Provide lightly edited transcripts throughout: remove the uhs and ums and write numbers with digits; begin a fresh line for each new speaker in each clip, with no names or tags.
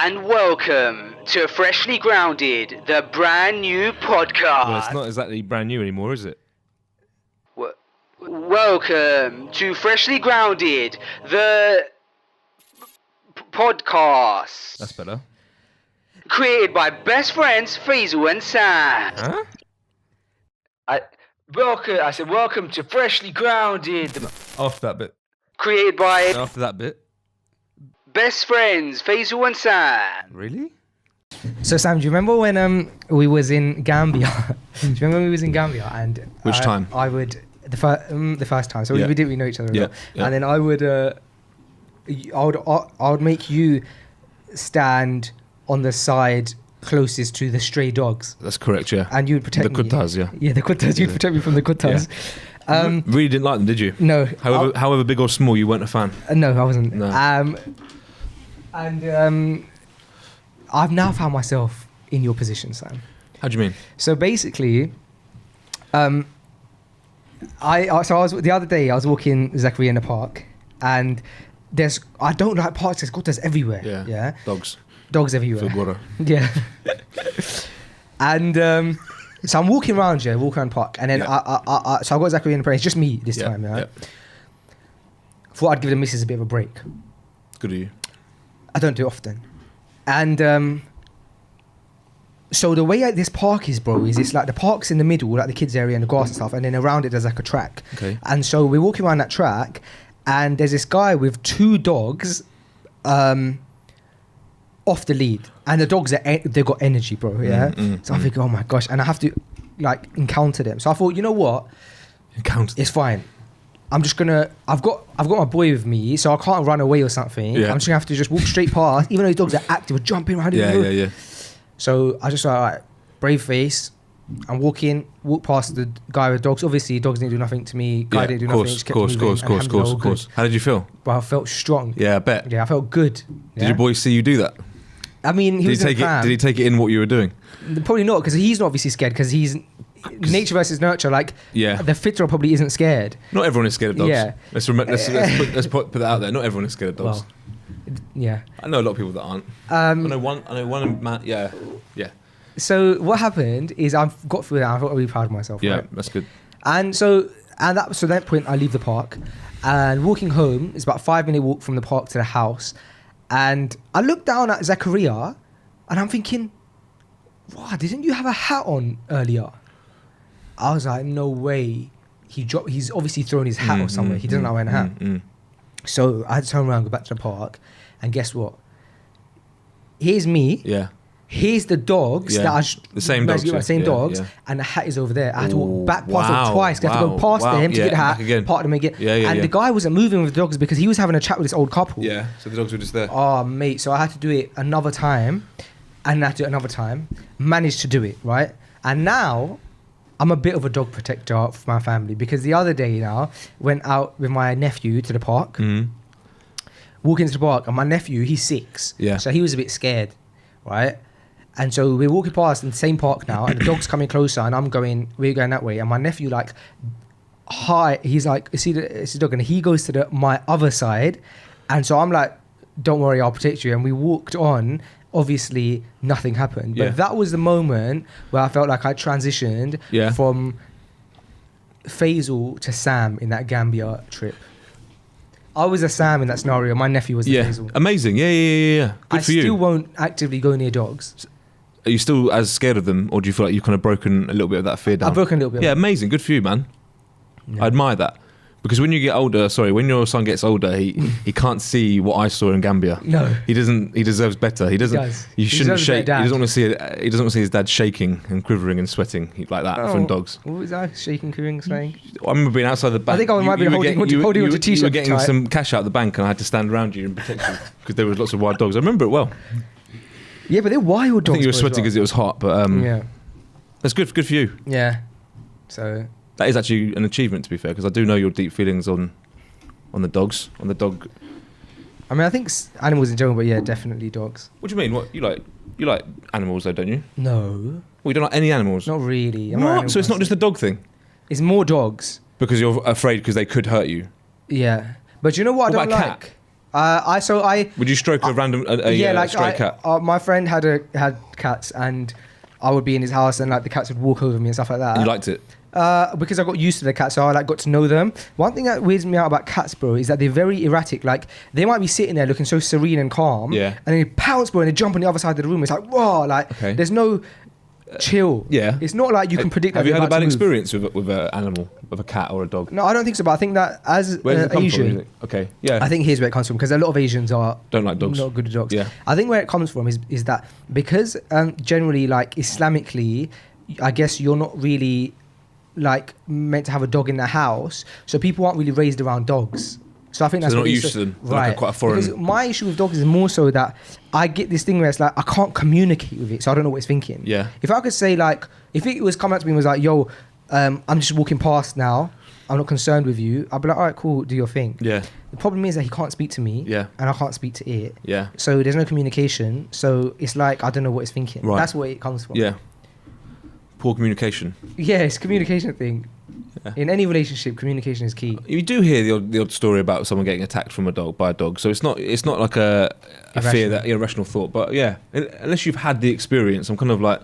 and welcome to Freshly Grounded, the brand new podcast.
Well, it's not exactly brand new anymore, is it?
Welcome to Freshly Grounded, the podcast.
That's better.
Created by best friends Faisal and Sam.
Huh?
I said welcome to Freshly Grounded.
After that bit.
Created by
After that bit.
best friends Faisal and Sam.
Really?
So Sam, do you remember when we was in Gambia? Do you remember when we was in Gambia and
Which time?
I would the first time. So
Yeah.
we didn't really know each other.
Yeah,
Well.
yeah.
And then I would make you stand on the side closest to the stray dogs,
That's correct, yeah.
and you would protect
The
me.
kuttas, yeah.
Yeah, the kuttas. You'd protect me from the kuttas.
Really didn't like them, did you?
No.
However big or small, you weren't a fan.
No, I wasn't.
No.
I've now found myself in your position, Sam.
How do you mean?
So basically, I was the other day I was walking Zachary in the park, and I don't like parks. There's kuttas everywhere. Yeah. Dogs everywhere.
Figura.
Yeah. And so I'm walking around the park, and then so I got Zachary in the park. It's just me this time. Yeah. Thought I'd give the missus a bit of a break.
Good of you.
I don't do it often. And so the way this park is, bro, is it's like the park's in the middle, like the kids area and the grass and stuff, and then around it there's like a track.
Okay.
And so we're walking around that track, and there's this guy with two dogs off the lead, and the dogs they've got energy, bro. Yeah. So I think, oh my gosh, and I have to like encounter them. So I thought, you know what? It's fine. I'm just gonna. I've got my boy with me, so I can't run away or something.
Yeah.
I'm just gonna have to just walk straight past, even though the dogs are active, we're jumping around.
Yeah.
So I just like brave face. I'm walk past the guy with dogs. Obviously, dogs didn't do nothing to me. Guy didn't do nothing. Just kept moving, and alhamdulillah, all good.
How did you feel?
But I felt strong.
Yeah, I bet.
Yeah, I felt good.
Did your boy see you do that?
I mean, he was
Did he take it in what you were doing?
Probably not, because he's not obviously scared, because he's nature versus nurture. Like, the fitter probably isn't scared.
Not everyone is scared of dogs.
Yeah.
Let's put that out there. Not everyone is scared of dogs.
Well, yeah.
I know a lot of people that aren't. I know one man. Yeah.
So what happened is I've got through that. I felt really proud of myself.
Yeah,
right?
that's good.
And so at that point, I leave the park, and walking home, it's about a 5-minute walk from the park to the house, and I look down at Zachariah, and I'm thinking, wow, didn't you have a hat on earlier? I was like, no way. He's obviously thrown his hat or somewhere. He doesn't know wearing a hat. So I had to turn around, go back to the park, and guess what? Here's me.
Yeah.
Here's the dogs that are
the same dogs,
and the hat is over there. I had to walk back past them twice. I had to go past them to get the hat, part them again. And the guy wasn't moving with the dogs because he was having a chat with this old couple.
Yeah, so the dogs were just there.
Oh, mate. So I had to do it another time, and I had to do it another time. Managed to do it, right? And now I'm a bit of a dog protector for my family, because the other day now went out with my nephew to the park. Walking to the park, and my nephew, he's 6.
Yeah.
So he was a bit scared, right? And so we're walking past in the same park now, and the dog's coming closer, and we're going that way, and my nephew like, hi, he's like, it's the dog, and he goes to my other side, and so I'm like, don't worry, I'll protect you, and we walked on. Obviously, nothing happened, but that was the moment where I felt like I transitioned from Faisal to Sam in that Gambia trip. I was a Sam in that scenario. My nephew was a Faisal.
Amazing. Yeah. Good for you.
I still won't actively go near dogs.
Are you still as scared of them, or do you feel like you've kind of broken a little bit of that fear down?
I've broken a little bit.
Yeah, amazing. Good for you, man.
Yeah.
I admire that. Because when you get older, when your son gets older, he can't see what I saw in Gambia.
No,
he doesn't. He deserves better. He doesn't. You shouldn't shake. He doesn't want to see it. He doesn't want to see his dad shaking and quivering and sweating like that from dogs.
What was I shaking, quivering, saying?
I remember being outside the bank.
I think I might be holding onto t-shirt.
You were getting some cash out of the bank, and I had to stand around you and protect you because there was lots of wild dogs. I remember it well.
Yeah, but they're wild dogs.
I think you were sweating because it was hot, but that's good for you.
Yeah. So
that is actually an achievement, to be fair, because I do know your deep feelings on the dogs, on the dog.
I mean, I think animals in general, but yeah, definitely dogs.
What do you mean? What you like animals though, don't you?
No.
Well, you don't like any animals?
Not really.
What? So it's not just a dog thing?
It's more dogs.
Because you're afraid because they could hurt you?
Yeah. But you know what I don't like?
Cat? Would you stroke a random stray cat?
My friend had cats, and I would be in his house, and like the cats would walk over me and stuff like that.
You liked it?
Because I got used to the cats, so I like got to know them. One thing that weirds me out about cats, bro, is that they're very erratic. Like they might be sitting there looking so serene and calm, and then they pounce, bro, and they jump on the other side of the room. It's like, whoa, like there's no chill.
Yeah,
it's not like you can predict.
Have you had a bad experience with an animal, with a cat or a dog?
No, I don't think so. But I think that as Asian,
okay, yeah,
I think here's where it comes from, because a lot of Asians don't like dogs, not good at dogs.
Yeah,
I think where it comes from is that because generally, like Islamically, I guess you're not really like meant to have a dog in the house, so people aren't really raised around dogs. So I think that's
they're not used to them.
Right.
Like quite a foreign.
Because my issue with dogs is more so that I get this thing where it's like I can't communicate with it, so I don't know what it's thinking.
Yeah.
If I could say like, if it was coming up to me and was like, "Yo, I'm just walking past now. I'm not concerned with you," I'd be like, "All right, cool, do your thing."
Yeah.
The problem is that he can't speak to me.
Yeah.
And I can't speak to it.
Yeah.
So there's no communication. So it's like I don't know what it's thinking.
Right.
That's where it comes from.
Yeah. Poor communication.
Yeah, it's a communication thing. Yeah. In any relationship, communication is key.
You do hear the odd story about someone getting attacked by a dog. So it's not like a fear, that irrational thought. But yeah, unless you've had the experience, I'm kind of like,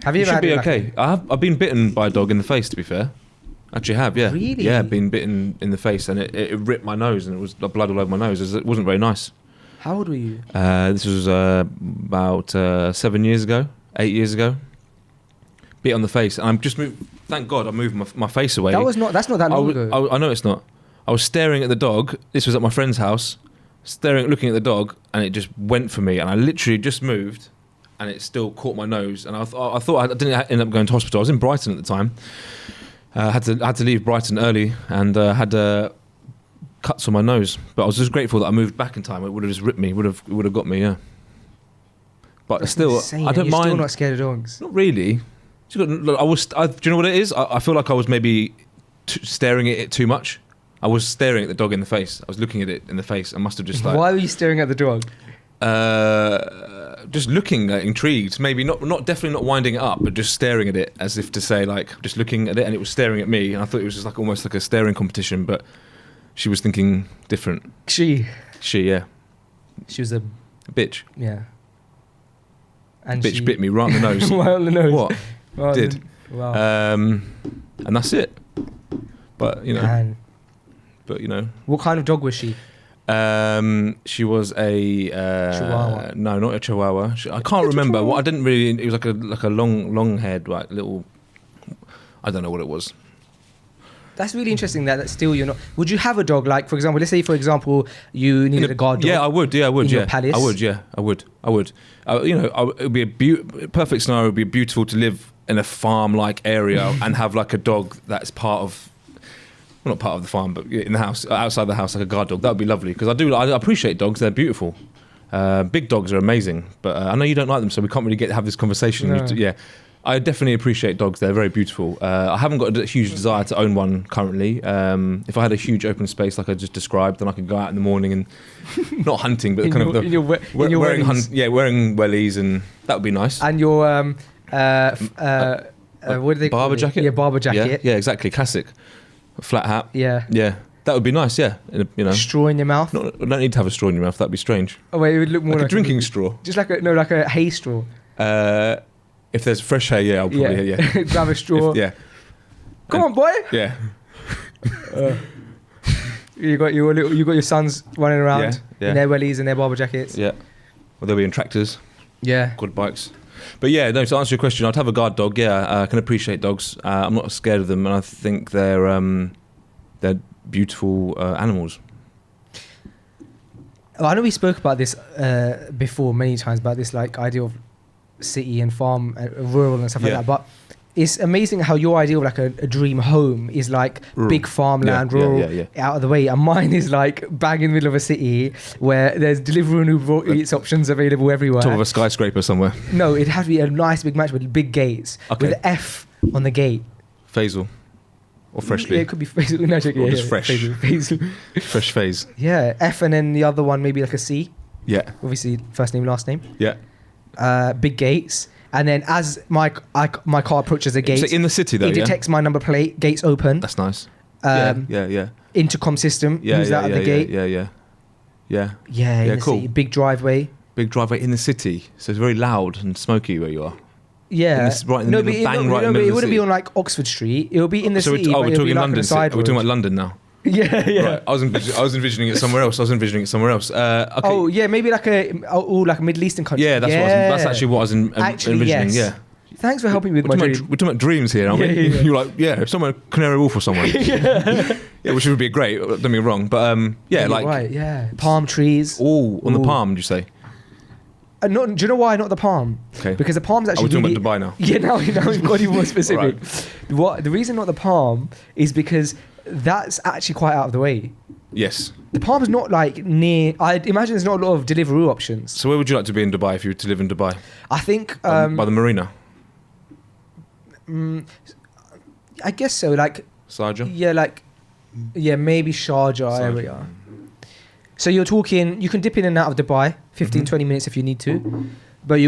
have you ever
should be okay. I've been bitten by a dog in the face, to be fair. Actually have, yeah.
Really?
Yeah, been bitten in the face, and it ripped my nose, and it was blood all over my nose. It wasn't very nice.
How old were you?
This was about 7 years ago, 8 years ago. Bit on the face, and I'm just moved. Thank God I moved my face away.
That's not that long ago.
I know it's not. I was staring at the dog. This was at my friend's house, looking at the dog, and it just went for me. And I literally just moved, and it still caught my nose. And I thought I didn't end up going to hospital. I was in Brighton at the time. Had to leave Brighton early, and had cuts on my nose. But I was just grateful that I moved back in time. It would have just ripped me. Would have got me. Yeah. But
That's
still,
insane.
I don't
You're
mind.
Still not scared of dogs.
Not really. Do you know what it is? I feel like I was maybe staring at it too much. I was staring at the dog in the face. I was looking at it in the face. I must have just like...
Why were you staring at the dog?
Just looking intrigued. Maybe definitely not winding it up, but just staring at it as if to say, like, just looking at it, and it was staring at me. And I thought it was just like almost like a staring competition, but she was thinking different.
She,
yeah.
She was a
bitch.
Yeah. And
bitch bit me right on the nose.
Right on the nose.
What?
Well,
did.
Wow.
And that's it. But you know.
Man.
But you know.
What kind of dog was she?
She was a
Chihuahua.
No, not a Chihuahua. I can't remember. What I didn't really. It was like a long haired, like little. I don't know what it was.
That's really interesting. That still you're not. Would you have a dog? Like, for example, let's say you needed a guard dog.
Yeah, I would. Yeah, I would.
In your palace?
I would. Yeah, I would. It would be a perfect scenario. It would be beautiful to live in a farm-like area and have like a dog that's part of. Well, not part of the farm, but in the house, outside the house, like a guard dog. That would be lovely because I appreciate dogs. They're beautiful. Big dogs are amazing, but I know you don't like them, so we can't really get to have this conversation.
No.
Yeah. I definitely appreciate dogs. They're very beautiful. I haven't got a huge desire to own one currently. If I had a huge open space like I just described, then I could go out in the morning and not hunting, but wearing wellies, and that would be nice.
And your what do they call
barber
it?
jacket?
Yeah, barber jacket.
Yeah, exactly. Classic. Flat hat.
Yeah.
Yeah. That would be nice, yeah.
Straw in your mouth?
No, I don't need to have a straw in your mouth. That'd be strange.
Oh, wait, it would look more
like a drinking straw.
Just like a hay straw.
If there's fresh hay, yeah, I'll probably, yeah.
Grab a straw. Come on, boy.
Yeah.
You got your sons running around in their wellies and their barber jackets.
Yeah. Well, they'll be in tractors.
Yeah.
Quad bikes. But yeah, no, to answer your question, I'd have a guard dog. Yeah, I can appreciate dogs. I'm not scared of them, and I think they're beautiful animals.
I know we spoke about this before many times, about this like idea of city and farm, rural and stuff like that. But it's amazing how your idea of like a dream home is like big farmland, rural, out of the way, and mine is like bang in the middle of a city where there's Deliveroo and Uber Eats options available everywhere.
Top of a skyscraper somewhere.
No, it'd have to be a nice big mansion with big gates with an F on the gate.
Faisal. Or Freshly.
Yeah, it could be Faisal. No,
or just Fresh.
Faisal.
Fresh Phase.
Yeah, F, and then the other one maybe like a C.
Yeah.
Obviously, first name, last name.
Yeah.
Big gates. And then as my car approaches the gate,
so in the city though,
it detects my number plate, gates open.
That's nice.
Intercom system, who's out of the gate.
Yeah. Yeah.
Yeah, in the
cool.
city. Big driveway.
Big driveway in the city, so it's very loud and smoky where you are.
Yeah,
Right in the middle, bang right in the middle of the
it wouldn't
city.
be on like Oxford Street. It will be in the
So
city.
we're
but it'll be
talking
like on
London.
the side
We're talking
road.
about London now.
Yeah, yeah.
Right. I was envisioning it somewhere else. Okay.
Oh yeah, maybe like like a Middle Eastern country.
Yeah, that's actually what I was envisioning.
Yes.
Yeah.
Thanks for helping me with
We're
my
talking,
dream.
about, we're talking about dreams here, aren't we?
Yeah.
You're like, somewhere Canary Wharf or somewhere. Yeah, which would be great. Don't get me wrong, but
You're
like
right, yeah. Palm trees.
on the palm. Did you say?
Do you know why not the palm?
Okay.
Because the palm's actually.
We're talking about Dubai now.
Yeah, now we've got to be more specific.
Right.
The reason not the palm is because that's actually quite out of the way.
Yes.
The palm's not like near. I imagine there's not a lot of Deliveroo options.
So where would you like to be in Dubai if you were to live in Dubai?
I think
By the marina.
I guess so. Like
Sharjah.
yeah, maybe Sharjah area. So you're talking. You can dip in and out of Dubai, 15, 20 minutes if you need to. But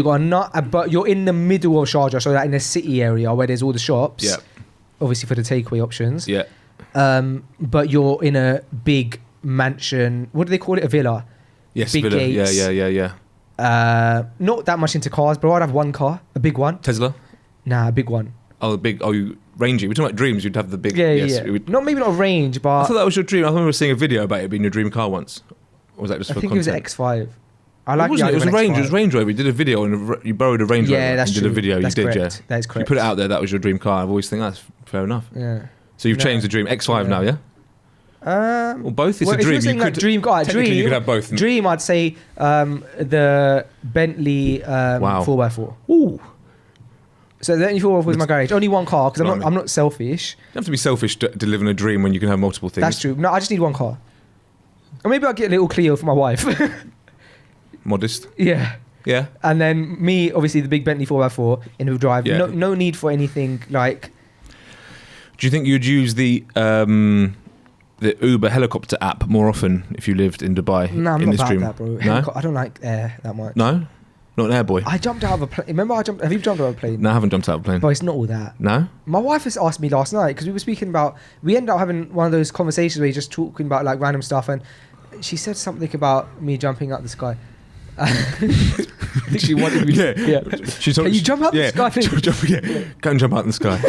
but you're in the middle of Sharjah, so that in the city area where there's all the shops.
Yeah.
Obviously for the takeaway options.
Yeah.
But you're in a big mansion. What do they call it? A villa.
Yes.
Big
Villa.
gates.
Yeah.
Not that much into cars, but I'd have one car, a big one.
Tesla.
Nah, a big one.
Oh, big. Oh, you Rangy. We're talking about dreams. You'd have the big.
Yeah,
yes,
yeah.
it would-
Maybe not range, but
I thought that was your dream. I remember seeing a video about it being your dream car once. Or was that just
I
for
think it was an
content?
X5. I like
It wasn't. It was a
an
Range.
X5.
It was Range Rover. You did a video and you borrowed a Range Rover.
Yeah, that's
and
true.
did a video.
That's
you did,
correct.
yeah.
That is correct.
You put it out there. That was your dream car. I've always think that's fair enough.
Yeah.
So you've
No.
changed the dream. X5 now, yeah. Or both. It's
well,
a
if
dream.
you're saying like dream car,
technically you could have both.
Dream, I'd say the Bentley 4x4.
Ooh.
So the Bentley 4x4 was my garage. Only one car because
Blimey.
I'm not selfish.
You don't have to be selfish to live in a dream when you can have multiple things.
That's true. No, I just need one car. Or maybe I'll get a little Clio for my wife.
Modest.
Yeah.
Yeah.
And then me, obviously, the big Bentley 4x4 in the drive.
Yeah.
No need for anything like.
Do you think you'd use the Uber helicopter app more often if you lived in Dubai?
No, I'm
in
not
this
about
dream?
that, bro.
No?
I don't like air that much.
No? Not an air boy?
I jumped out of a plane. Remember, have you jumped out of a plane?
No, I haven't jumped out of a plane.
But it's not all that.
No?
My wife has asked me last night because we were speaking about. We ended up having one of those conversations where you're just talking about like random stuff, and she said something about me jumping out the sky. I think she wanted me.
Yeah. She told,
Can you jump out the sky?
Yeah. Go and jump out in the sky.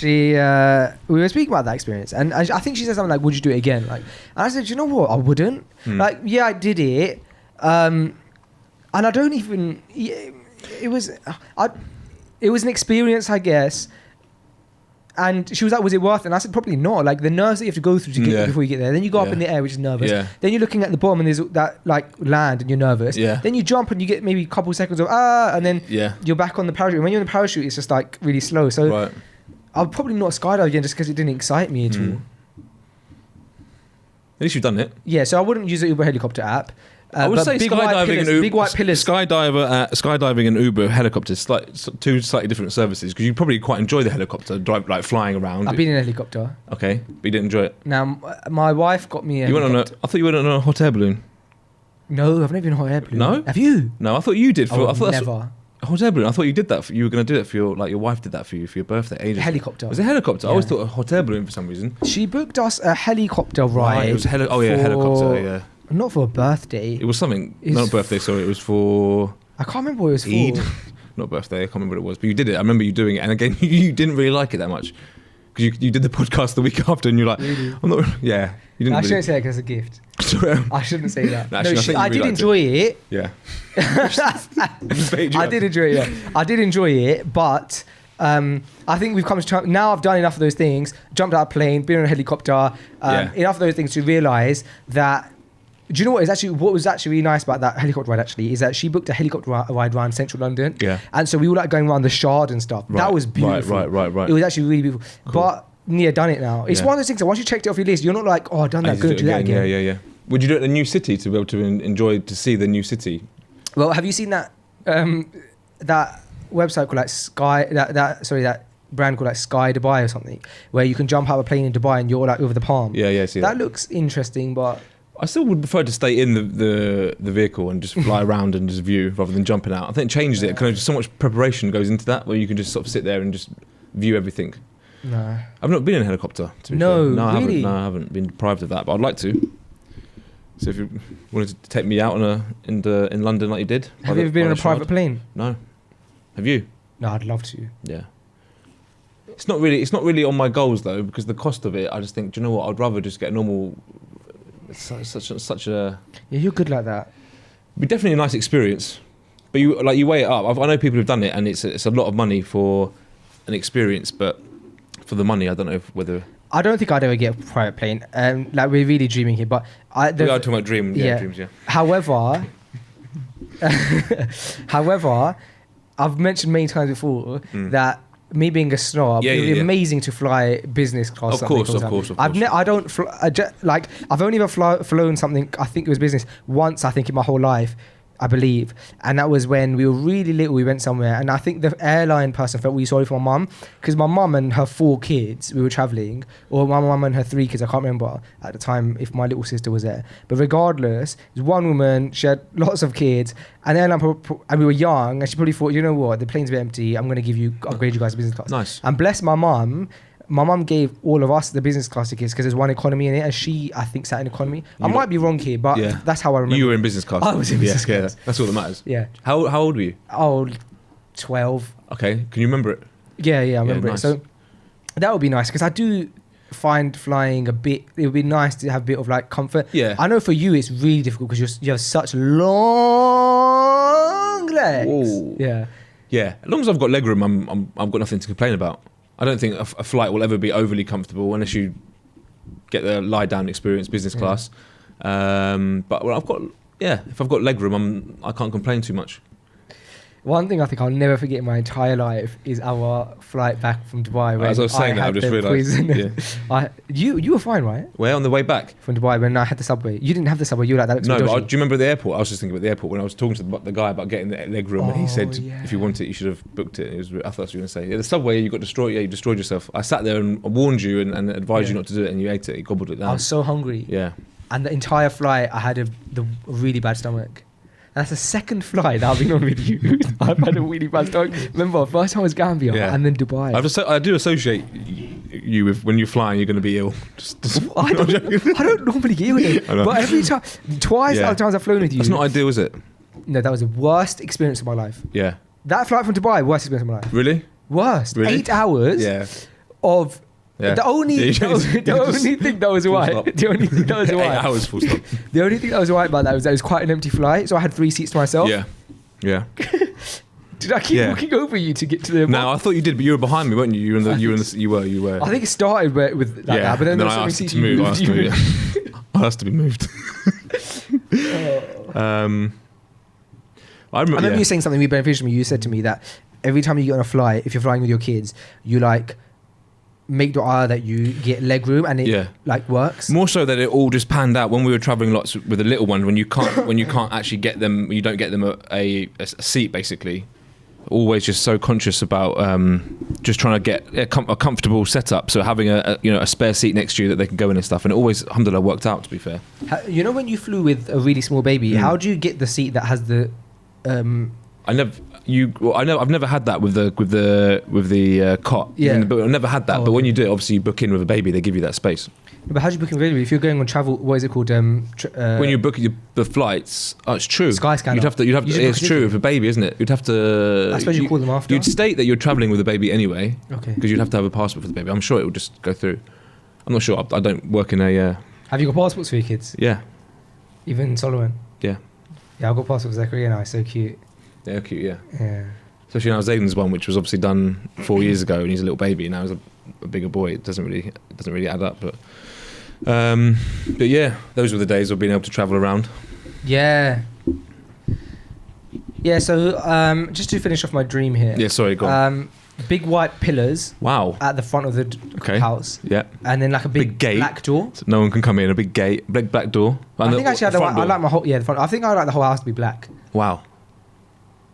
We were speaking about that experience, and I think she said something like, "Would you do it again?" Like, and I said, "You know what? I wouldn't." Like, yeah, I did it, and I don't even. It was an experience, I guess. And she was like, "Was it worth it?" And I said, "Probably not. Like the nerves that you have to go through to get before you get there. Then you go up in the air, which is nervous.
Yeah.
Then you're looking at the bottom, and there's that like land, and you're nervous.
Yeah.
Then you jump, and you get maybe a couple seconds of and then
Yeah.
you're back on the parachute. And when you're on the parachute, it's just like really slow. So
Right.
I'll probably not skydive again just because it didn't excite me at all.
At least you've done it.
Yeah, so I wouldn't use the Uber helicopter app.
I would
but
say
big white
skydiving
pillars,
and Uber,
big white pillars.
skydiving and Uber helicopters, two slightly different services. Because you probably quite enjoy the helicopter, drive like flying around.
I've been in a helicopter.
Okay, but you didn't enjoy it.
Now, my wife got me a
You went on a.
helicopter.
I thought you went on a hot air balloon.
No, I've never been on a hot air balloon.
No?
Have you?
No, I thought you did.
Oh,
I thought
never.
a hot air balloon. I thought you did that. You were going to do it for your wife did that for you for your birthday. Ages.
Helicopter.
Was it a helicopter? I always
Yeah.
thought a hot air balloon for some reason.
She booked us a helicopter ride.
It was helicopter. Yeah.
Not for a birthday.
It was something.
It's
Not a birthday. Sorry, it was for
I can't remember what it was for.
Eid. Not birthday. I can't remember what it was. But you did it. I remember you doing it. And again, you didn't really like it that much because you did the podcast the week after, and you're like,
Really?
I'm not. Yeah, you didn't.
I
really,
shouldn't say that because it's a gift.
Sorry.
I shouldn't say that.
No, actually, I think you
I
really
did
liked
enjoy it.
Yeah.
I did enjoy it. Yeah. I did enjoy it, but I think we've come to now. I've done enough of those things. Jumped out of a plane, been on a helicopter. Enough of those things to realise that. Do you know what was actually really nice about that helicopter ride? Actually, is that she booked a helicopter ride around central London.
Yeah.
And so we were like going around the Shard and stuff.
Right,
That was beautiful.
right.
It was actually really beautiful.
Cool.
But yeah, done it now. It's
Yeah.
one of those things that once you checked it off your list, you're not like, oh, I've done that.
I
Go do that again.
Yeah. Would you do it in a new city to be able to enjoy to see the new city?
Well, have you seen that that website called like that brand called like Sky Dubai or something, where you can jump out of a plane in Dubai and you're like over the palm?
Yeah. See
That looks interesting, but
I still would prefer to stay in the vehicle and just fly around and just view rather than jumping out. I think it changes it. Kind of just so much preparation goes into that where you can just sort of sit there and just view everything.
No.
I've not been in a helicopter. To be
No,
fair. No,
really?
I haven't been deprived of that, but I'd like to. So if you wanted to take me out in London like you did.
Have you ever been on a private plane?
No. Have you?
No, I'd love to.
Yeah. It's not really on my goals though, because the cost of it, I just think, do you know what? I'd rather just get a normal. It's such a.
Yeah, you're good like that.
It'd be definitely a nice experience, but you weigh it up. I know people who've done it, and it's a lot of money for an experience, but for the money, I don't know whether.
I don't think I'd ever get a private plane. Like we're really dreaming here, but
We are talking about dreams. Yeah.
However, I've mentioned many times before that me being a snob, it would be amazing to fly business class.
Of course.
I've only ever flown something. I think it was business once. I think in my whole life, I believe, and that was when we were really little. We went somewhere, and I think the airline person felt really sorry for my mum, because my mum and her 4 kids, we were traveling, or my mum and her 3 kids. I can't remember at the time if my little sister was there, but regardless, there's one woman. She had lots of kids, and then and we were young, and she probably thought, you know what, the plane's a bit empty. I'm going to upgrade you guys to business class.
Nice.
And bless my mum. My mum gave all of us the business class tickets because there's one economy in it, and she, I think, sat in economy. I might be wrong here, but that's how I remember.
You were in business class.
I was in business class.
Yeah, that's all that matters.
Yeah.
How old were you?
Oh, 12.
Okay. Can you remember it?
Yeah, I remember
nice.
it. So that would be nice, because I do find flying a bit. It would be nice to have a bit of like comfort.
Yeah.
I know for you it's really difficult because you have such long legs.
Whoa.
Yeah.
Yeah. As long as I've got legroom, I've got nothing to complain about. I don't think a flight will ever be overly comfortable unless you get the lie down experience, business class. But if I've got legroom, I can't complain too much.
One thing I think I'll never forget in my entire life is our flight back from Dubai.
As I was saying that, I just realised. Yeah.
You were fine, right?
Where on the way back?
From Dubai when I had the subway. You didn't have the subway. You were like, that looks
No,
dodgy.
but do you remember at the airport? I was just thinking about the airport when I was talking to the guy about getting the leg room, and he said if you want it, you should have booked it. I thought that's what you were going to say. Yeah, the subway, you got destroyed. Yeah, you destroyed yourself. I sat there and warned you and advised you not to do it, and you ate it. You gobbled it down.
I was so hungry.
Yeah.
And the entire flight, I had a really bad stomach. That's the second flight that I've been on with you. I've had a really bad stomach. Remember, first time was Gambia and then Dubai.
I do associate you with when you're flying, you're going to be ill.
I don't normally get ill, but every time, twice out of the times I've flown with you.
That's not ideal, is it?
No, that was the worst experience of my life.
Yeah.
That flight from Dubai, worst experience of my life.
Really?
Worst.
Really?
8 hours of...
Yeah.
The only thing that was right. The only thing that was
8
right.
hours full stop.
The only thing that was right about that was that it was quite an empty flight, so I had 3 seats to myself.
Yeah.
Did I keep walking over you to get to the?
No, I thought you did, but you were behind me, weren't you? You were.
I think it started with that, but then there was
I
so
asked
many seats
to move. I asked to be moved.
I remember you saying something really beneficial to me. You said to me that every time you get on a flight, if you're flying with your kids, you like make dua that you get leg room and it like works.
More so that it all just panned out when we were traveling lots with the little one. When you can't actually get them, you don't get them a seat basically. Always just so conscious about just trying to get a comfortable setup. So having a spare seat next to you that they can go in and stuff. And it always, alhamdulillah, worked out. To be fair,
you know when you flew with a really small baby, how do you get the seat that has the?
I've never had that with the cot.
Yeah,
but I've never had that. But when you do it, obviously you book in with a baby, they give you that space.
But how do you book in baby? If you're going on travel, what is it called?
When you book the flights, it's true.
Skyscanner.
You'd have to. It's true with a baby, isn't it? You'd have to.
I suppose you call them after.
You'd state that you're traveling with a baby anyway.
Okay.
Because you'd have to have a passport for the baby. I'm sure it would just go through. I'm not sure. I don't work in a.
Have you got passports for your kids?
Yeah.
Even Solomon.
Yeah.
Yeah, I've got passports for Zachariah now. It's so cute.
They're cute. Yeah.
Yeah.
Especially now Zayden's one, which was obviously done 4 years ago, and he's a little baby. Now he's a bigger boy. It doesn't really add up, but yeah, those were the days of being able to travel around.
Yeah. Yeah. So just to finish off my dream here.
Yeah. Sorry. Go on.
Big white pillars.
Wow.
At the front of the house.
Yeah.
And then like a big gate, black door.
So no one can come in. A big gate, black door.
I think actually I like my whole the front. I think I like the whole house to be black.
Wow.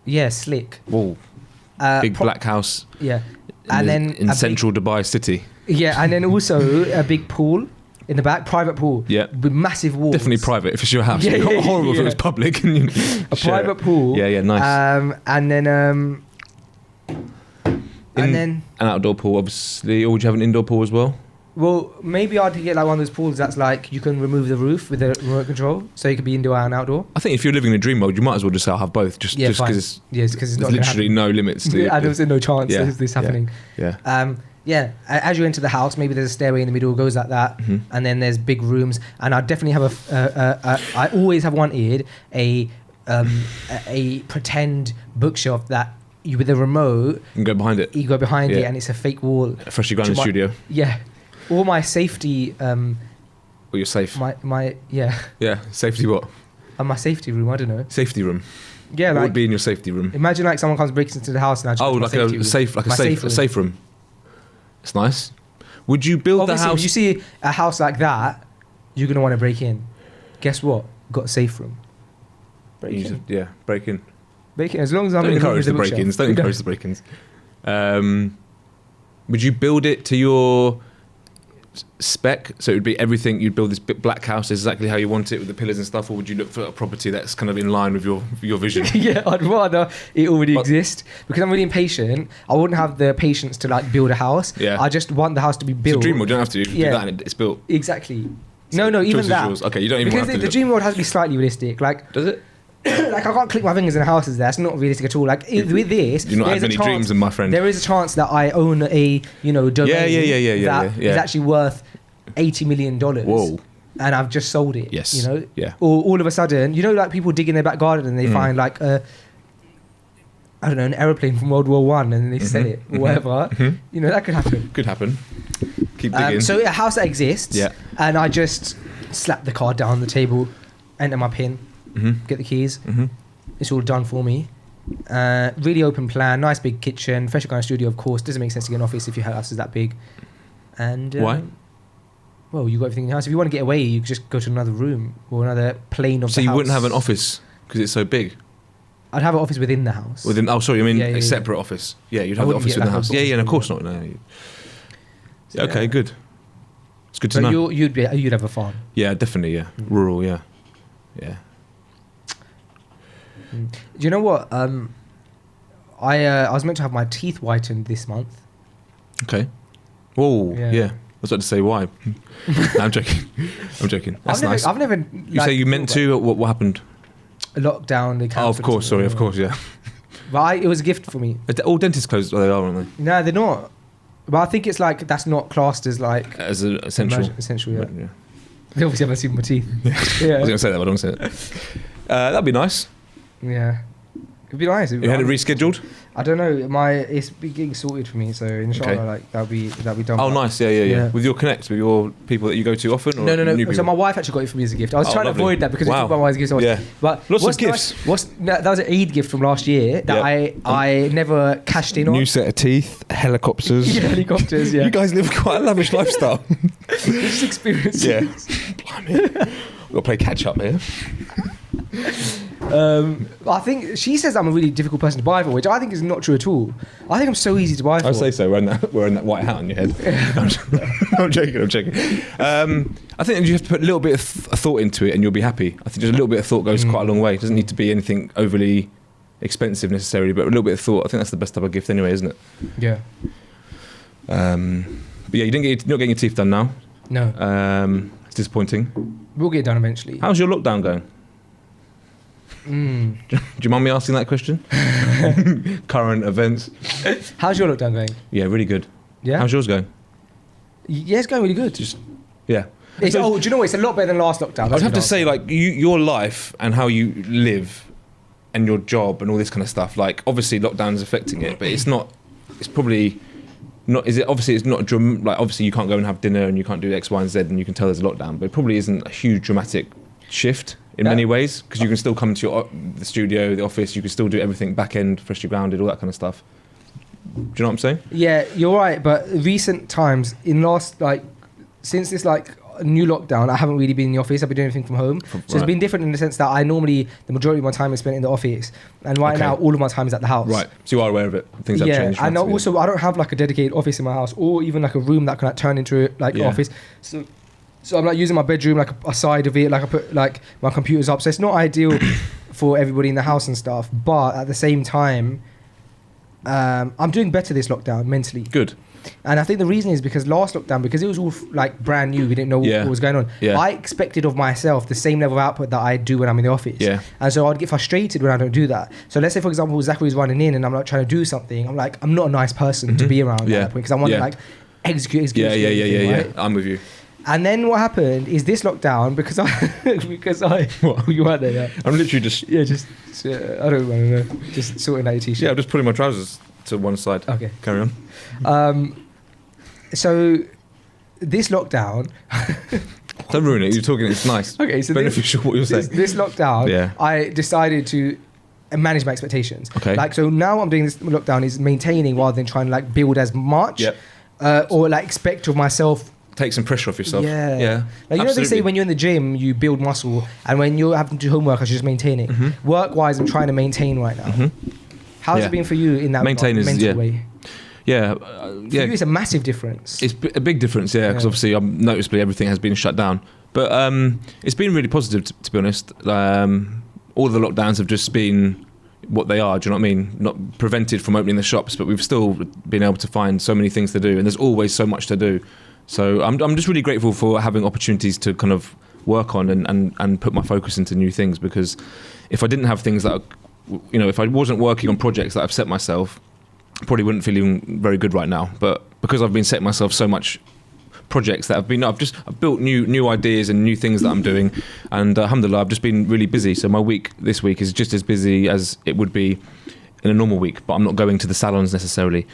Yeah, slick.
Whoa. Big black house.
Yeah. And then
in central Dubai city.
Yeah, and then also a big pool in the back, private pool.
Yeah.
With massive walls.
Definitely private if it's your house.
Yeah,
horrible if it was public. And
a private pool.
Yeah, nice.
And then And then
an outdoor pool, obviously, or would you have an indoor pool as well?
Well, maybe I'd get like one of those pools that's like you can remove the roof with the remote control, so you could be indoor and outdoor.
I think if you're living in a dream world, you might as well just say I'll have both, just
fine.
because
Yes, because it's not
there's literally no limits to it.
And there's no chance
Yeah,
of this happening.
Yeah.
As you enter the house, maybe there's a stairway in the middle, goes like that, and then there's big rooms. And I definitely have I always have wanted a pretend bookshelf that you with a remote.
You can go behind it.
You go behind it, and it's a fake wall.
A freshly grounded studio.
Yeah, all my safety.
Well, you're safe.
My yeah.
Yeah, safety what?
My safety room. I don't know.
Safety room.
Yeah,
What
like
would be in your safety room?
imagine like someone comes breaks into the house and I just
Oh,
go to my
like
safety
a
room.
safe, like
My
a safe room. It's nice. Would you build
Obviously,
the house?
when you see a house like that, you're gonna want to break in. Guess what? Got a safe room. Break in.
Yeah, break in.
Break in. As long as I'm
Don't
in the room
encourage
with
the
bookshelf.
break-ins. Don't encourage the break-ins. Would you build it to your spec? So it would be everything. You'd build this black house exactly how you want it with the pillars and stuff, or would you look for a property that's kind of in line with your vision?
Yeah, I'd rather it already exist because I'm really impatient. I wouldn't have the patience to like build a house.
Yeah.
I just want the house to be
It's a
built.
dream world. You don't have to. You just do
Yeah.
that and it's built.
Exactly.
So
No, even
choice is
that.
yours. Okay, you don't even
Because
have to
the
do
dream world has to be slightly realistic. Like,
Does it?
like I can't click my fingers in a house. There, that's not realistic at all. Like with this,
You not have
there's a
many
chance-
dreams, and my friend.
There is a chance that I own a domain that is
yeah.
actually worth $80 million.
Whoa.
And I've just sold it.
Yes. Yeah.
Or all of a sudden, like people dig in their back garden and they find like an aeroplane from World War One and they sell it or whatever. That could happen.
Could happen. Keep digging.
So a house that exists.
Yeah.
And I just slap the card down the table, enter my PIN, get the keys. It's all done for me. Really open plan, nice big kitchen, fresh kind of studio. Of course, doesn't make sense to get an office if your house is that big. And
Why?
Well, you got everything in the house. If you want to get away, you could just go to another room or another plane of
So
the
you
house.
wouldn't have an office because it's so big.
I'd have an office within the house.
Within? Oh, sorry. I mean
Yeah,
a
yeah.
separate office. Yeah, you'd
I
have the
wouldn't
office
get
within the
like
house.
a
Yeah, of course
book.
not. No.
So,
Okay,
yeah.
good. It's good to
But
know.
you'd have a farm.
Yeah, definitely. Yeah, rural. Yeah.
Do you know what? I was meant to have my teeth whitened this month.
Okay. Whoa.
Yeah.
Yeah. I was about to say why. No, I'm joking. That's nice.
I've never.
You say you meant to. What happened?
Lockdown. They
Oh, of
cancelled
course.
it.
Sorry. Of course. Yeah.
But it was a gift for me.
All dentists closed. They are, aren't
No, they're not. But I think it's like that's not classed as like
they? As an essential.
essential. Yeah.
Yeah.
They obviously haven't seen my teeth.
I was going to say that, but I don't say it. That'd be nice.
Yeah. It'd be nice.
You had it rescheduled?
I don't know. It's getting sorted for me, so inshallah,
Okay.
like that'll be done.
Oh, nice. Yeah.
Yeah.
With your connects, with your people that you go to often? Or
No.
New
So
people?
my wife actually got it for me as a gift. I was
Oh,
trying
lovely.
to avoid that because we
Wow.
talk about my wife's gifts. So much.
Yeah.
But
Lots of
what's
gifts.
That was an Eid gift from last year that
Yeah.
I never cashed in on.
New set of teeth, helicopters.
Yeah, helicopters. Yeah.
You guys live quite a lavish lifestyle.
Just experiences.
Yeah. Blimey. We've got to play catch up here.
I think she says I'm a really difficult person to buy for, which I think is not true at all. I think I'm so easy to buy for.
I'd say so. Wearing that white hat on your head. I'm joking. I think you have to put a little bit of thought into it and you'll be happy. I think just a little bit of thought goes quite a long way. It doesn't need to be anything overly expensive necessarily, but a little bit of thought. I think that's the best type of gift anyway, isn't it?
Yeah.
But yeah, you're not getting your teeth done now.
No.
It's disappointing.
We'll get it done eventually.
How's your lockdown going? Do you mind me asking that question? Current events.
How's your lockdown going?
Yeah, really good.
Yeah.
How's yours going?
Yeah, it's going really good.
Yeah.
Do you know what? It's a lot better than last lockdown.
I'd have to say, like, your life and how you live and your job and all this kind of stuff, like, obviously lockdown is affecting it, but it's probably not, is it, obviously it's not, like, obviously you can't go and have dinner and you can't do X, Y and Z and you can tell there's a lockdown, but it probably isn't a huge dramatic shift in many ways, because you can still come to the studio, the office, you can still do everything back end, freshly grounded, all that kind of stuff. Do you know what I'm saying?
Yeah, you're right. But recent times, since this new lockdown, I haven't really been in the office. I've been doing everything from home. So it's been different in the sense that the majority of my time is spent in the office, and right now all of my time is at the house.
Right. So you are aware of it. Things have changed.
And
massively.
also I don't have like a dedicated office in my house, or even like a room that can turn into an office. So I'm using my bedroom like a side of it. Like I put like my computers up. So it's not ideal for everybody in the house and stuff. But at the same time, I'm doing better this lockdown mentally.
Good.
And I think the reason is because last lockdown, because it was all like brand new, we didn't know what was going on.
Yeah.
I expected of myself the same level of output that I do when I'm in the office.
Yeah.
And so I'd get frustrated when I don't do that. So let's say, for example, Zachary's running in and I'm like trying to do something. I'm like, I'm not a nice person to be around at that point because I want to like execute.
Yeah. I'm with you.
And then what happened is this lockdown, because I
What?
you weren't there, yeah.
I'm literally just
I don't want to know. Just sorting out your t-shirt.
Yeah, I'm just putting my trousers to one side.
Okay.
Carry on.
So this lockdown.
Don't ruin it. You're talking. It's nice.
Okay, so
beneficial. What you're saying.
This lockdown,
Yeah.
I decided to manage my expectations.
Okay.
Like, so now I'm doing this lockdown is maintaining rather than trying to like build as much.
Yep.
Or like expect of myself.
Take some pressure off yourself.
Yeah.
Yeah.
Like, you know, they say
Absolutely.
when you're in the gym, you build muscle, and when you're having to do homework, I should just maintain it. Work-wise, I'm trying to maintain right now. How's it been for you in that
Maintain is,
mental
yeah.
way?
Yeah.
For you, it's a massive difference.
It's a big difference, yeah, because obviously noticeably everything has been shut down. But it's been really positive, to be honest. All the lockdowns have just been what they are, do you know what I mean? Not prevented from opening the shops, but we've still been able to find so many things to do, and there's always so much to do. So I'm just really grateful for having opportunities to kind of work on and put my focus into new things, because if I didn't have things that, you know, if I wasn't working on projects that I've set myself, I probably wouldn't feeling very good right now. But because I've been setting myself so much projects that I've built new ideas and new things that I'm doing, and alhamdulillah, I've just been really busy. So my this week is just as busy as it would be in a normal week, but I'm not going to the salons necessarily.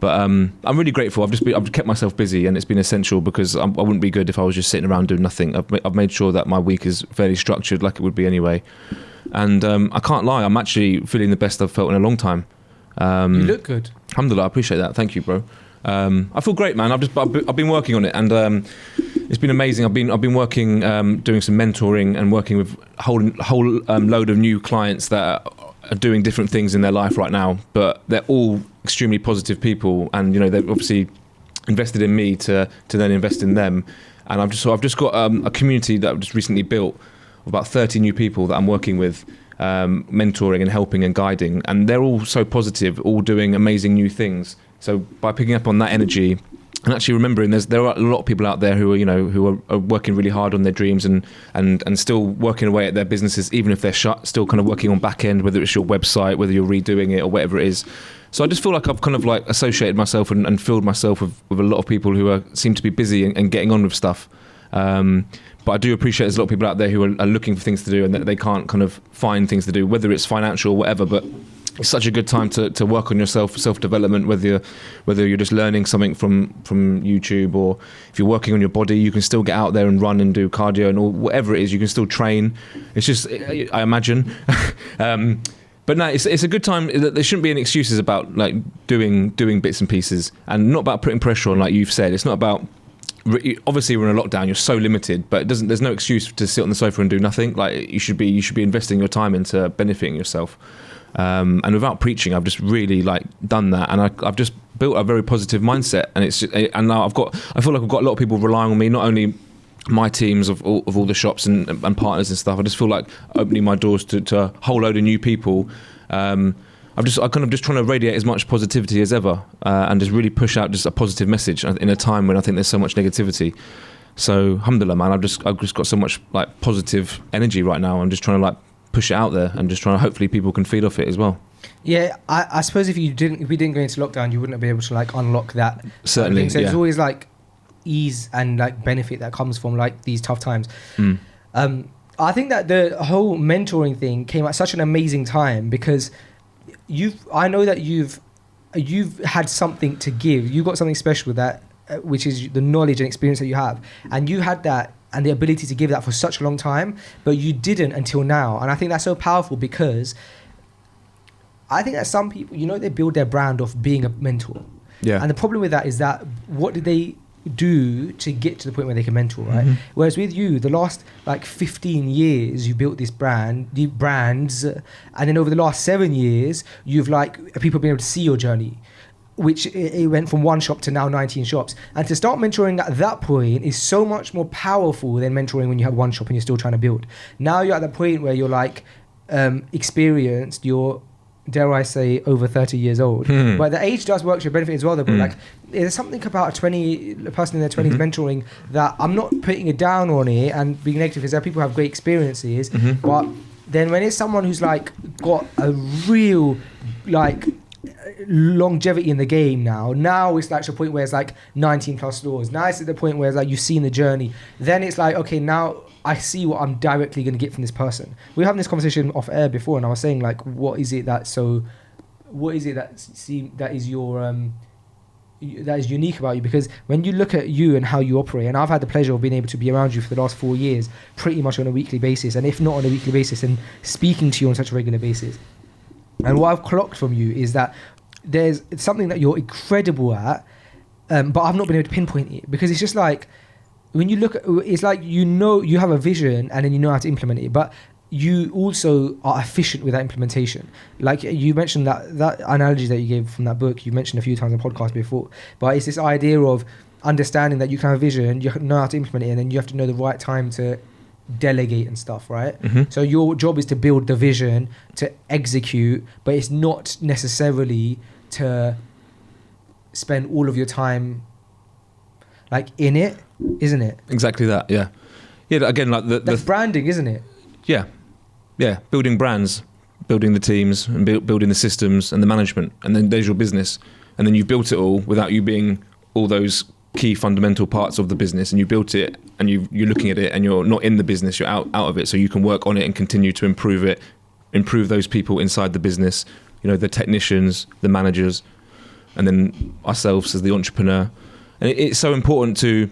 But I'm really grateful. I've kept myself busy, and it's been essential, because I wouldn't be good if I was just sitting around doing nothing. I've made sure that my week is fairly structured, like it would be anyway. And I can't lie, I'm actually feeling the best I've felt in a long time.
You look good.
Alhamdulillah, I appreciate that. Thank you, bro. I feel great, man. I've been working on it, and it's been amazing. I've been working, doing some mentoring and working with a whole load of new clients that are doing different things in their life right now, but they're all extremely positive people, and you know, they've obviously invested in me to then invest in them. And I've just got a community that I've just recently built of about 30 new people that I'm working with, mentoring and helping and guiding, and they're all so positive, all doing amazing new things. So by picking up on that energy and actually remembering there are a lot of people out there who are working really hard on their dreams and still working away at their businesses, even if they're shut, still kind of working on back end, whether it's your website, whether you're redoing it or whatever it is. So I just feel like I've kind of like associated myself and filled myself with a lot of people who seem to be busy and getting on with stuff. But I do appreciate there's a lot of people out there who are looking for things to do, and that they can't kind of find things to do, whether it's financial or whatever. But it's such a good time to work on yourself, self-development, whether you're just learning something from YouTube, or if you're working on your body, you can still get out there and run and do cardio and whatever it is, you can still train. It's just, I imagine. But no, it's a good time. There shouldn't be any excuses about like doing bits and pieces, and not about putting pressure on, like you've said. It's not about, obviously we're in a lockdown, you're so limited, but there's no excuse to sit on the sofa and do nothing. Like you should be investing your time into benefiting yourself. And without preaching, I've just really like done that, and I've just built a very positive mindset, and and now I feel like I've got a lot of people relying on me, not only my teams of all the shops and partners and stuff. I just feel like opening my doors to a whole load of new people. I'm kind of just trying to radiate as much positivity as ever, and just really push out just a positive message in a time when I think there's so much negativity. So alhamdulillah, man, I've just got so much like positive energy right now. I'm just trying to like push it out there, and just trying to hopefully people can feed off it as well.
Yeah, I suppose if we didn't go into lockdown, you wouldn't be able to like unlock that.
Certainly,
so
yeah.
there's always like ease and like benefit that comes from like these tough times. I think that the whole mentoring thing came at such an amazing time, because I know that you've had something to give. You got something special with that, which is the knowledge and experience that you have, and you had that and the ability to give that for such a long time, but you didn't until now. And I think that's so powerful, because I think that some people, they build their brand off being a mentor.
Yeah.
And the problem with that is that what did they do to get to the point where they can mentor, right?
Mm-hmm.
Whereas with you, the last like 15 years, you built this the brands, and then over the last 7 years, you've like people been able to see your journey, which it went from 1 shop to now 19 shops. And to start mentoring at that point is so much more powerful than mentoring when you have 1 shop and you're still trying to build. Now you're at the point where you're like experienced, you're dare I say, over 30 years old. But the age does work to your benefit as well, though. But like, there's something about a person in their 20s mentoring that I'm not putting it down on it and being negative, because there are people who have great experiences. But then when it's someone who's like got a real like longevity in the game now it's like to the point where it's like 19 plus stores. Now it's at the point where it's like you've seen the journey. Then it's like, okay, now I see what I'm directly going to get from this person. We were having this conversation off air before, and I was saying like, what is it that is your that is unique about you? Because when you look at you and how you operate, and I've had the pleasure of being able to be around you for the last 4 years, pretty much on a weekly basis, and if not on a weekly basis, and speaking to you on such a regular basis. And what I've clocked from you is that there's something that you're incredible at, but I've not been able to pinpoint it, because it's just like, when you look at, it's like, you know, you have a vision and then you know how to implement it, but you also are efficient with that implementation. Like you mentioned that analogy that you gave from that book, you mentioned a few times on the podcast before, but it's this idea of understanding that you can have a vision, you know how to implement it, and then you have to know the right time to delegate and stuff, right? So your job is to build the vision, to execute, but it's not necessarily to spend all of your time like in it, isn't it?
Exactly that, yeah. Again, like
that's branding, isn't it?
Yeah, building brands, building the teams, and building the systems and the management, and then there's your business, and then you built it all without you being all those key fundamental parts of the business, and you built it, and you're looking at it, and you're not in the business, you're out of it, so you can work on it and continue to improve it, improve those people inside the business, you know, the technicians, the managers, and then ourselves as the entrepreneur. And it's so important to,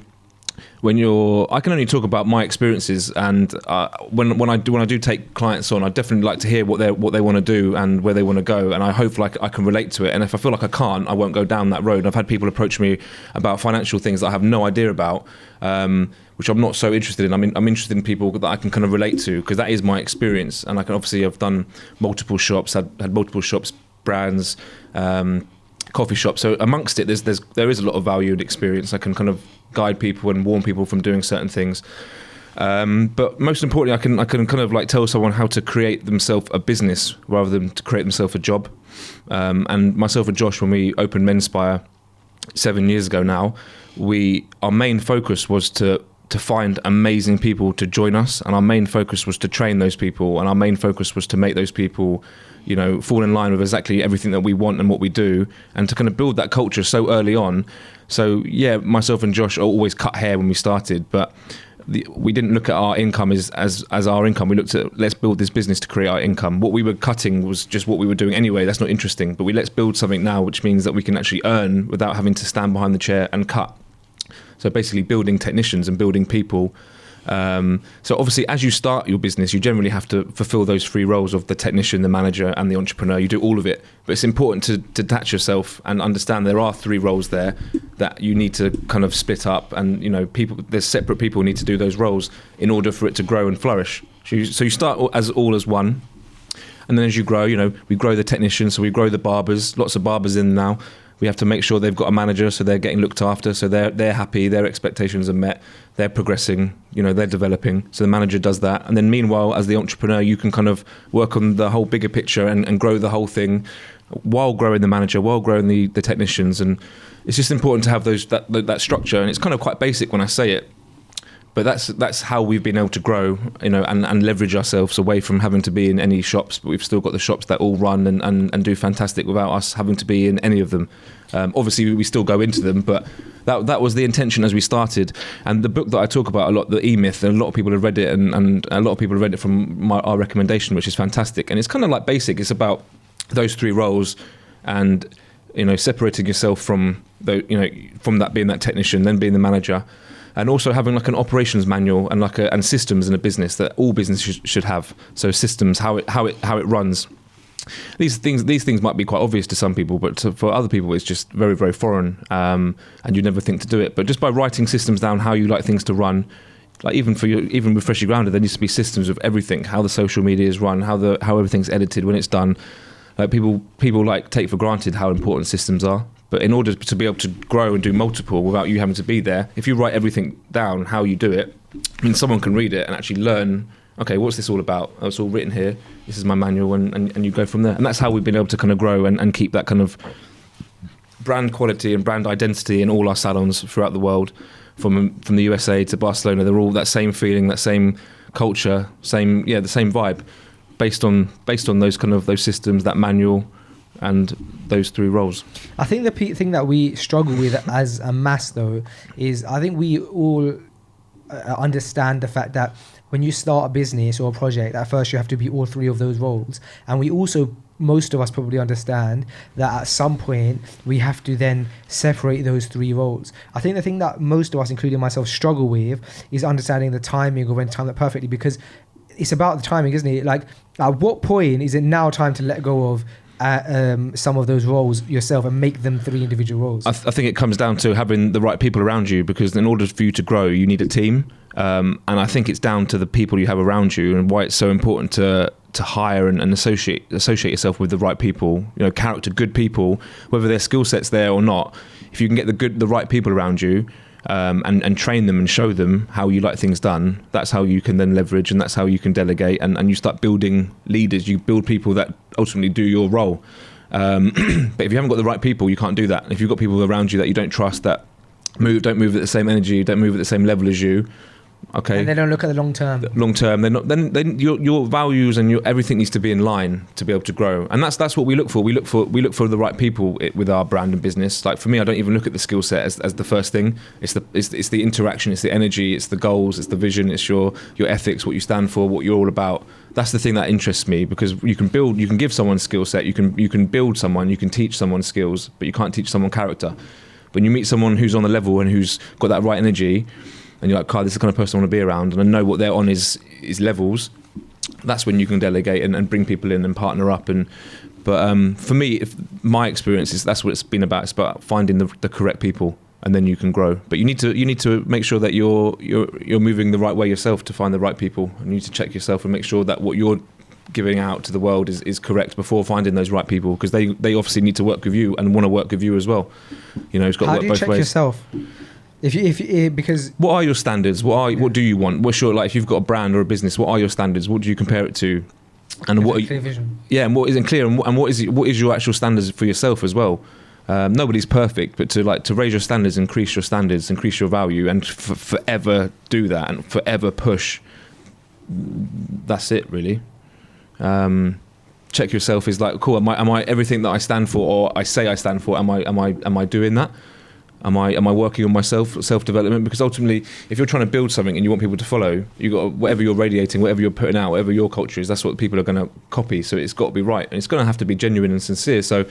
I can only talk about my experiences, and when I do take clients on, I definitely like to hear what they want to do and where they want to go, and I hope like I can relate to it. And if I feel like I can't, I won't go down that road. I've had people approach me about financial things that I have no idea about, which I'm not so interested in. I'm interested in people that I can kind of relate to, because that is my experience, and I can obviously have done multiple shops, had multiple shops, brands, coffee shops. So amongst it, there is a lot of value and experience. I can kind of guide people and warn people from doing certain things. But most importantly, I can kind of like tell someone how to create themselves a business rather than to create themselves a job. And myself and Josh, when we opened Menspire 7 years ago now, our main focus was to find amazing people to join us, and our main focus was to train those people, and our main focus was to make those people, you know, fall in line with exactly everything that we want and what we do, and to kind of build that culture so early on. So yeah, myself and Josh always cut hair when we started, but we didn't look at our income as our income. We looked at, let's build this business to create our income. What we were cutting was just what we were doing anyway. That's not interesting, but let's build something now, which means that we can actually earn without having to stand behind the chair and cut. So basically building technicians and building people. So obviously, as you start your business, you generally have to fulfill those three roles of the technician, the manager, and the entrepreneur. You do all of it, but it's important to detach yourself and understand there are three roles there that you need to kind of split up. And you know, there's separate people who need to do those roles in order for it to grow and flourish. So you start as one, and then as you grow, you know, we grow the technicians, so we grow the barbers. Lots of barbers in now. We have to make sure they've got a manager, so they're getting looked after, so they're happy, their expectations are met, they're progressing, you know, they're developing. So the manager does that. And then meanwhile, as the entrepreneur, you can kind of work on the whole bigger picture and grow the whole thing while growing the manager, while growing the technicians. And it's just important to have that structure. And it's kind of quite basic when I say it, but that's how we've been able to grow, you know, and leverage ourselves away from having to be in any shops. But we've still got the shops that all run and do fantastic without us having to be in any of them. Obviously, we still go into them, but that was the intention as we started. And the book that I talk about a lot, the E-Myth, and a lot of people have read it, and a lot of people have read it from our recommendation, which is fantastic. And it's kind of like basic. It's about those three roles, and you know, separating yourself from from that being that technician, then being the manager. And also having like an operations manual and systems in a business that all businesses should have. So systems, how it runs. These things might be quite obvious to some people, but for other people, it's just very, very foreign, and you never think to do it. But just by writing systems down, how you like things to run, like even with Freshly Grounded, there needs to be systems of everything: how the social media is run, how everything's edited when it's done. Like people like take for granted how important systems are. But in order to be able to grow and do multiple without you having to be there, if you write everything down, how you do it, I mean, someone can read it and actually learn okay, what's this all about? Oh, it's all written here. This is my manual, and you go from there. And that's how we've been able to kind of grow and keep that kind of brand quality and brand identity in all our salons throughout the world, from the USA to Barcelona. They're all that same feeling, that same culture, the same vibe, based on those systems, that manual, and those 3 roles.
I think the thing that we struggle with as a mass, though, is I think we all understand the fact that when you start a business or a project, at first you have to be all 3 of those roles. And we also, most of us probably understand that at some point we have to then separate those 3 roles. I think the thing that most of us, including myself, struggle with is understanding the timing of when to time that perfectly, because it's about the timing, isn't it? Like, at what point is it now time to let go of some of those roles yourself and make them 3 individual roles?
I think it comes down to having the right people around you, because in order for you to grow, you need a team. And I think it's down to the people you have around you, and why it's so important to hire and associate yourself with the right people. Good people, whether their skill set's there or not. If you can get the right people around you, and train them and show them how you like things done, that's how you can then leverage, and that's how you can delegate, and you start building leaders. You build people that ultimately do your role. But if you haven't got the right people, you can't do that. If you've got people around you that you don't trust, that don't move at the same energy, don't move at the same level as you, okay,
and they don't look at the long term.
They're not. Then your values and your everything needs to be in line to be able to grow. And that's what we look for. We look for the right people with our brand and business. Like, for me, I don't even look at the skill set as the first thing. It's the interaction, it's the energy, it's the goals, it's the vision, it's your ethics, what you stand for, what you're all about. That's the thing that interests me, because you can give someone skill set, you can build someone, you can teach someone skills, but you can't teach someone character. When you meet someone who's on the level and who's got that right energy, and you're like, "Carl, this is the kind of person I want to be around," and I know what they're on is levels, that's when you can delegate and bring people in and partner up. But for me, my experience is that's what it's been about. It's about finding the correct people, and then you can grow. But you need to make sure that you're moving the right way yourself to find the right people. And you need to check yourself and make sure that what you're giving out to the world is correct before finding those right people, because they obviously need to work with you and want to work with you as well. It's got to work both ways. How do you check
yourself? Because
what are your standards? What do you want? What's your, like, if you've got a brand or a business, what are your standards? What do you compare it to? And what
clear vision.
Yeah, and what isn't clear, and what is your actual standards for yourself as well? Nobody's perfect, but to raise your standards, increase your value, and forever do that and forever push. That's it, really. Check yourself is like, cool. Am I everything that I stand for, or I say I stand for? Am I doing that? Am I working on myself, self-development? Because ultimately, if you're trying to build something and you want people to follow, you got whatever you're radiating, whatever you're putting out, whatever your culture is, that's what people are going to copy. So it's got to be right, and it's going to have to be genuine and sincere. So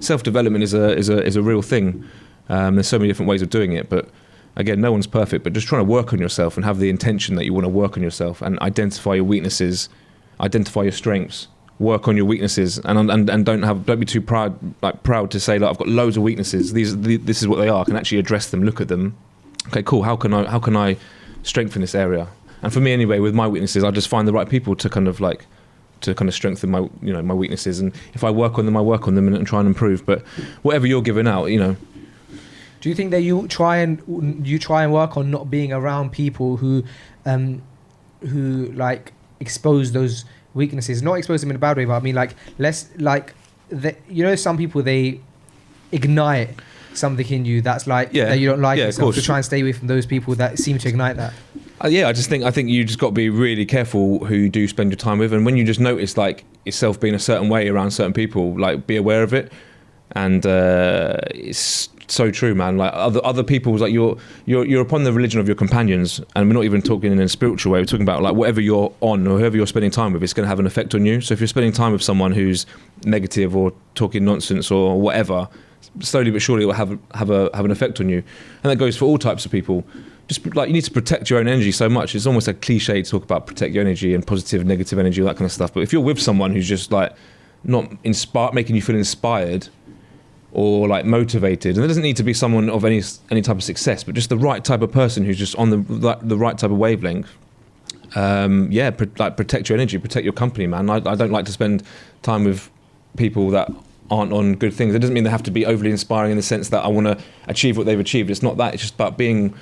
self-development is a real thing. There's so many different ways of doing it, but again, no one's perfect. But just trying to work on yourself and have the intention that you want to work on yourself and identify your weaknesses, identify your strengths. Work on your weaknesses, and don't be too proud to say, like, I've got loads of weaknesses. This is what they are. I can actually address them. Look at them. Okay, cool. How can I strengthen this area? And for me, anyway, with my weaknesses, I just find the right people to kind of strengthen my my weaknesses. And if I work on them, I work on them and try and improve. But whatever you're giving out,
Do you think that you try and work on not being around people who like expose those weaknesses, not expose them in a bad way, but I mean, like, less like some people, they ignite something in you that's like that you don't like yourself, to try and stay away from those people that seem to ignite that.
I think you just got to be really careful who you do spend your time with, and when you just notice like yourself being a certain way around certain people, like, be aware of it. And it's so true, man. Like, other people's, like, you're upon the religion of your companions, and we're not even talking in a spiritual way. We're talking about, like, whatever you're on or whoever you're spending time with, it's going to have an effect on you. So if you're spending time with someone who's negative or talking nonsense or whatever, slowly but surely it will have an effect on you. And that goes for all types of people. Just like, you need to protect your own energy so much. It's almost a cliche to talk about protect your energy and positive, negative energy, all that kind of stuff. But if you're with someone who's just like not making you feel inspired or like motivated, and it doesn't need to be someone of any type of success, but just the right type of person who's just on the right type of wavelength. Protect your energy, protect your company, man. I don't like to spend time with people that aren't on good things. It doesn't mean they have to be overly inspiring in the sense that I want to achieve what they've achieved. It's not that. It's just about being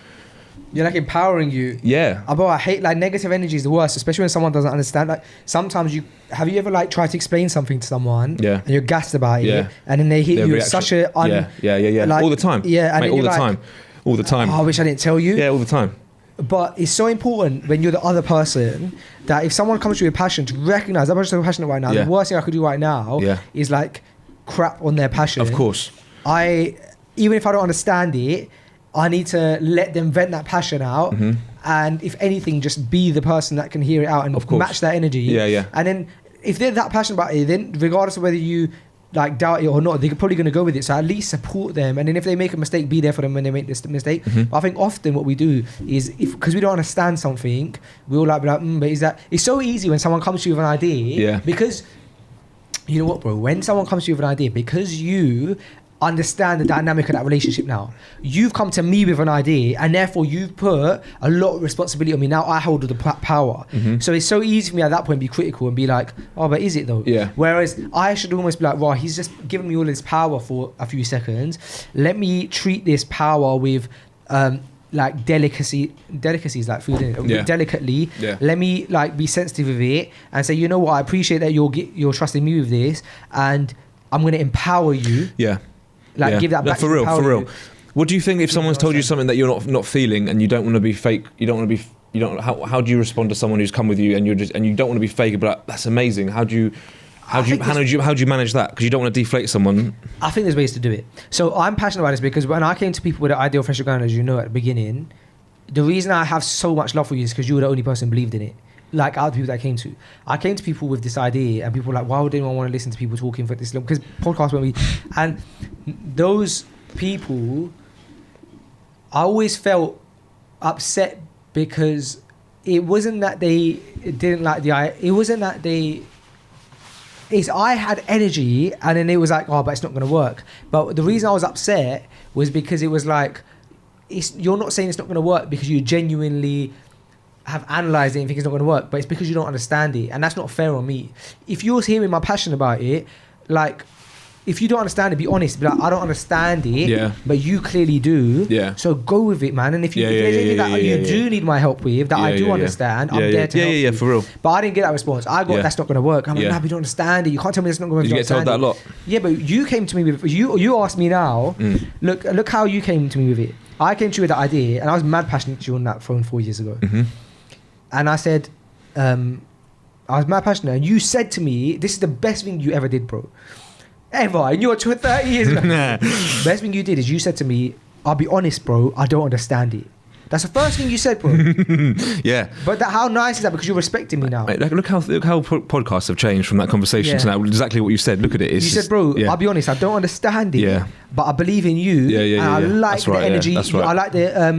You're like empowering you.
Yeah.
Bro, I hate like negative energy is the worst, especially when someone doesn't understand. Like sometimes have you ever like tried to explain something to someone and you're gassed about it and then they hit
Their
you with
reaction.
such a
like, all the time.
Yeah, and
Mate,
then
all
you're
the
like,
time. All the time.
Oh, I wish I didn't tell you.
Yeah, all the time.
But it's so important when you're the other person that if someone comes to you with passion, to recognize that person's so passionate right now. The worst thing I could do right now is like crap on their passion.
Of course.
Even if I don't understand it, I need to let them vent that passion out, and if anything, just be the person that can hear it out and match that energy.
Yeah.
And then if they're that passionate about it, then regardless of whether you like doubt it or not, they're probably going to go with it. So at least support them, and then if they make a mistake, be there for them when they make this mistake. But I think often what we do is, because we don't understand something, we'll like be like, but is that? It's so easy when someone comes to you with an idea, because you know what, bro? When someone comes to you with an idea, because you understand the dynamic of that relationship now, you've come to me with an idea, and therefore you've put a lot of responsibility on me. Now I hold all the power. So it's so easy for me at that point to be critical and be like, oh, but is it though? Whereas I should almost be like, well, he's just given me all this power for a few seconds, let me treat this power with like delicacy is like food, isn't it? Delicately. Let me like be sensitive with it and say, you know what, I appreciate that you're trusting me with this, and I'm going to empower you. Give that back.
For real. What do you think if someone's told you something that you're not feeling, and you don't want to be fake? How do you respond to someone who's come with you and you don't want to be fake, but like, that's amazing? How do you manage that? Because you don't want to deflate someone. I
think there's ways to do it. So I'm passionate about this because when I came to people with an ideal friendship ground, as you know at the beginning, the reason I have so much love for you is because you were the only person who believed in it. Like out of the people that I came to people with this idea, and people were like, why would anyone want to listen to people talking for this long? Because podcasts won't be. And those people, I always felt upset because it wasn't that they didn't like the idea. It wasn't that I had energy, and then it was like, oh, but it's not going to work. But the reason I was upset was because it was like, you're not saying it's not going to work because you genuinely have analysed it and think it's not going to work, but it's because you don't understand it, and that's not fair on me. If you're hearing my passion about it, like, if you don't understand it, be honest. Be like, I don't understand it, but you clearly do. So go with it, man. And if there's anything that you do need my help with, that I do understand, I'm there to help you.
For real.
But I didn't get that response. I got, that's not going to work. I'm like, nah, but you don't understand it. You can't tell me that's not going to work.
You get told that a lot.
Yeah, but you came to me with, you asked me now, look how you came to me with it. I came to you with that idea, and I was mad passionate to you on that phone 4 years ago. And I said, I was mad passionate, and you said to me, this is the best thing you ever did, bro. Ever. And you're 30 years ago. Best thing you did is you said to me, I'll be honest, bro, I don't understand it. That's the first thing you said, bro. But how nice is that? Because you're respecting me now.
Mate, look how podcasts have changed from that conversation to now. Exactly what you said. Look at it. It's
you said, bro, I'll be honest, I don't understand it, but I believe in you. And I like the energy. I like the I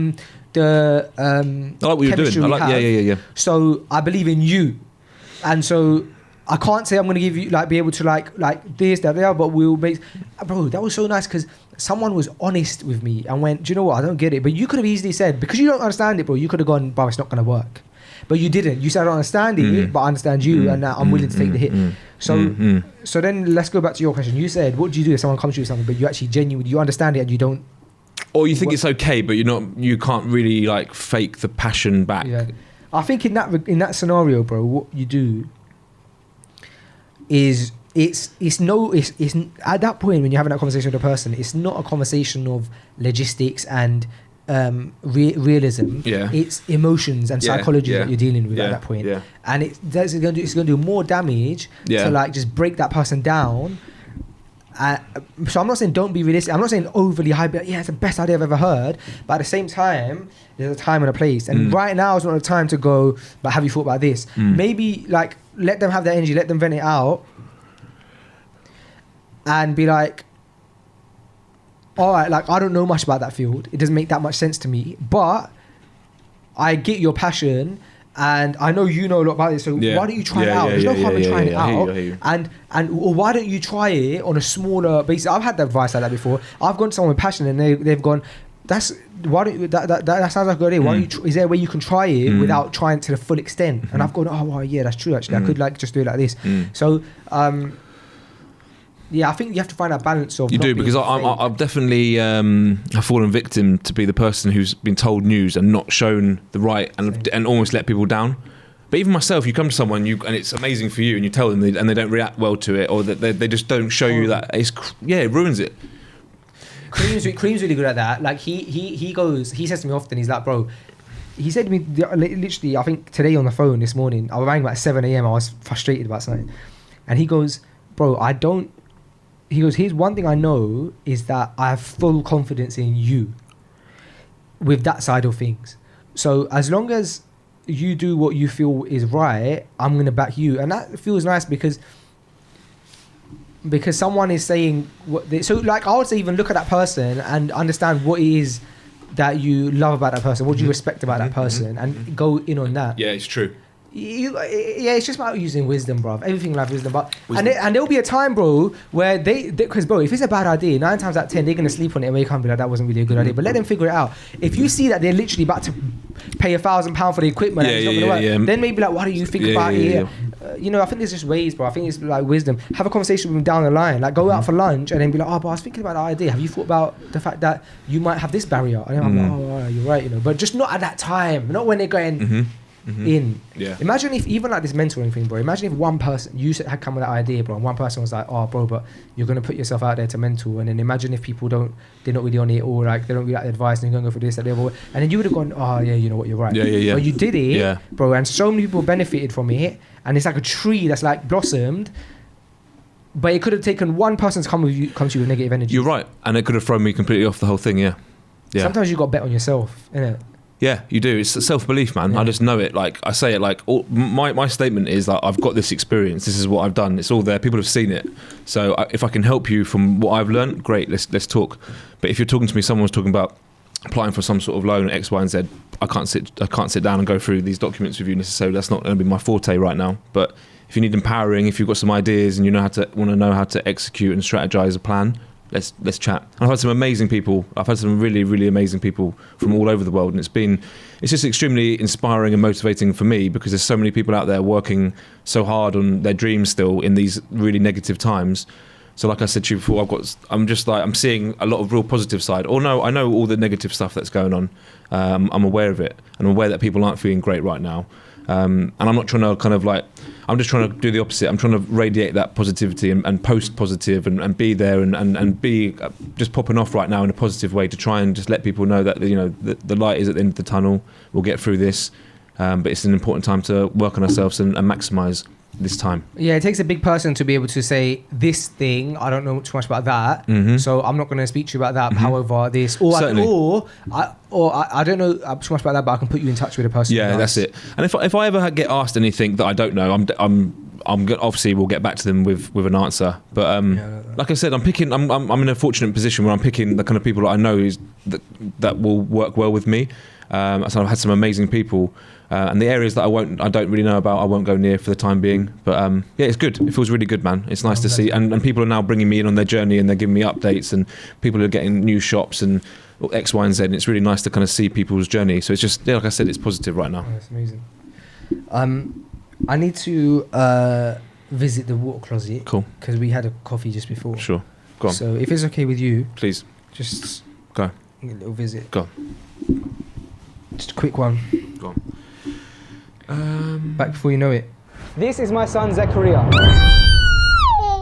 like what you're doing.
Yeah.
So I believe in you, and so I can't say I'm going to give you be able to like this, that, but we'll make. Bro, that was so nice because someone was honest with me and went, do you know what? I don't get it, but you could have easily said, because you don't understand it, bro. You could have gone, bro, it's not going to work, but you didn't. You said, I don't understand it, but I understand you, and I'm willing to take the hit. So then let's go back to your question. You said, what do you do if someone comes to you with something, but you actually genuinely you understand it and you don't.
Or you think it's okay, but you can't really like fake the passion back.
I think in that scenario, bro, what you do is it's at that point when you're having that conversation with a person, it's not a conversation of logistics and realism. It's emotions and psychology that you're dealing with at that point. And it's going to do more damage to like just break that person down. So I'm not saying don't be realistic. I'm not saying overly hype. It's the best idea I've ever heard. But at the same time, there's a time and a place. And right now is not the time to go, but have you thought about this? Maybe like let them have their energy, let them vent it out, and be like, all right, like I don't know much about that field. It doesn't make that much sense to me. But I get your passion. And I know you know a lot about it, so why don't you try it out? There's no harm in trying it out. Or why don't you try it on a smaller basis? I've had that advice like that before. I've gone to someone with passion, and they've gone, that sounds like a good idea. Why don't you is there a way you can try it without trying to the full extent? And I've gone, oh, well, yeah, that's true. Actually, I could like just do it like this. So I think you have to find that balance of.
You
not
do,
being
because I've definitely have fallen victim to be the person who's been told news and not shown the right and almost let people down. But even myself, you come to someone and it's amazing for you, and you tell them and they don't react well to it, or that they just don't show you that. It ruins it.
Cream's really good at that. Like he says to me often, he's like, bro. He said to me literally, I think today on the phone this morning, I rang about 7 a.m. I was frustrated about something, and he goes, bro, he goes, here's one thing I know is that I have full confidence in you with that side of things. So as long as you do what you feel is right, I'm going to back you. And that feels nice because someone is saying so like I would say even look at that person and understand what it is that you love about that person, what do you respect about that person, and go in on that.
Yeah, it's true.
It's just about using wisdom, bro. Everything in life is wisdom. And there'll be a time, bro, where because bro, if it's a bad idea, 9 times out of 10 they're gonna sleep on it and wake up and be like, that wasn't really a good idea. But let them figure it out. If you see that they're literally about to pay £1,000 for the equipment and it's not gonna work, then maybe like, why do you think about it? I think there's just ways, bro. I think it's like wisdom. Have a conversation with them down the line. Like go out for lunch and then be like, oh, but I was thinking about that idea. Have you thought about the fact that you might have this barrier? And I'm like, oh, you're right, But just not at that time. Not when they're going. In. Yeah. Imagine if even like this mentoring thing, bro. Imagine if one person had come with that idea, bro, and one person was like, "Oh, bro, but you're gonna put yourself out there to mentor," and then imagine if people they're not really on it, or like they don't really like the advice, and you're gonna go for this, that, the other, and then you would have gone, "Oh, yeah, you know what, you're right."
Yeah.
But you did it, bro, and so many people benefited from it, and it's like a tree that's like blossomed. But it could have taken one person to come to you with negative energy.
You're right, and it could have thrown me completely off the whole thing. Yeah.
Sometimes you got to bet on yourself, innit?
Yeah, you do. It's self-belief, man. I just know it. Like I say it, like my statement is that I've got this experience. This is what I've done. It's all there. People have seen it. So if I can help you from what I've learned, great. Let's talk. But if you're talking to me, someone's talking about applying for some sort of loan X, Y, and Z. I can't sit down and go through these documents with you necessarily. That's not going to be my forte right now. But if you need empowering, if you've got some ideas and you want to know how to execute and strategize a plan, let's chat. I've had some amazing people. I've had some really, really amazing people from all over the world, and it's just extremely inspiring and motivating for me because there's so many people out there working so hard on their dreams still in these really negative times. So like I said to you before, I'm seeing a lot of real positive side. Or no, I know all the negative stuff that's going on. I'm aware of it, and I'm aware that people aren't feeling great right now. And I'm not trying to I'm just trying to do the opposite. I'm trying to radiate that positivity and post positive and be there and be just popping off right now in a positive way to try and just let people know that the light is at the end of the tunnel. We'll get through this, but it's an important time to work on ourselves and maximise this time. Yeah,
it takes a big person to be able to say this thing. I don't know too much about that, so I'm not going to speak to you about that. However, this I don't know too much about that, but I can put you in touch with a person.
Yeah, that's it. And if I ever get asked anything that I don't know, I'm obviously we'll get back to them with an answer. But like I said, I'm in a fortunate position where I'm picking the kind of people that I know that will work well with me. So I've had some amazing people. And the areas that I don't really know about, I won't go near for the time being. But it's good. It feels really good, man. It's nice to see. And people are now bringing me in on their journey and they're giving me updates and people are getting new shops and X, Y, and Z. And it's really nice to kind of see people's journey. So it's just, like I said, it's positive right now.
Oh, that's amazing. I need to visit the water closet.
Cool.
Because we had a coffee just before.
Sure. Go on.
So if it's okay with you.
Please.
Just
go.
A little visit.
Go.
Just a quick one.
Go on.
Back before you know it.
This is my son Zachariah,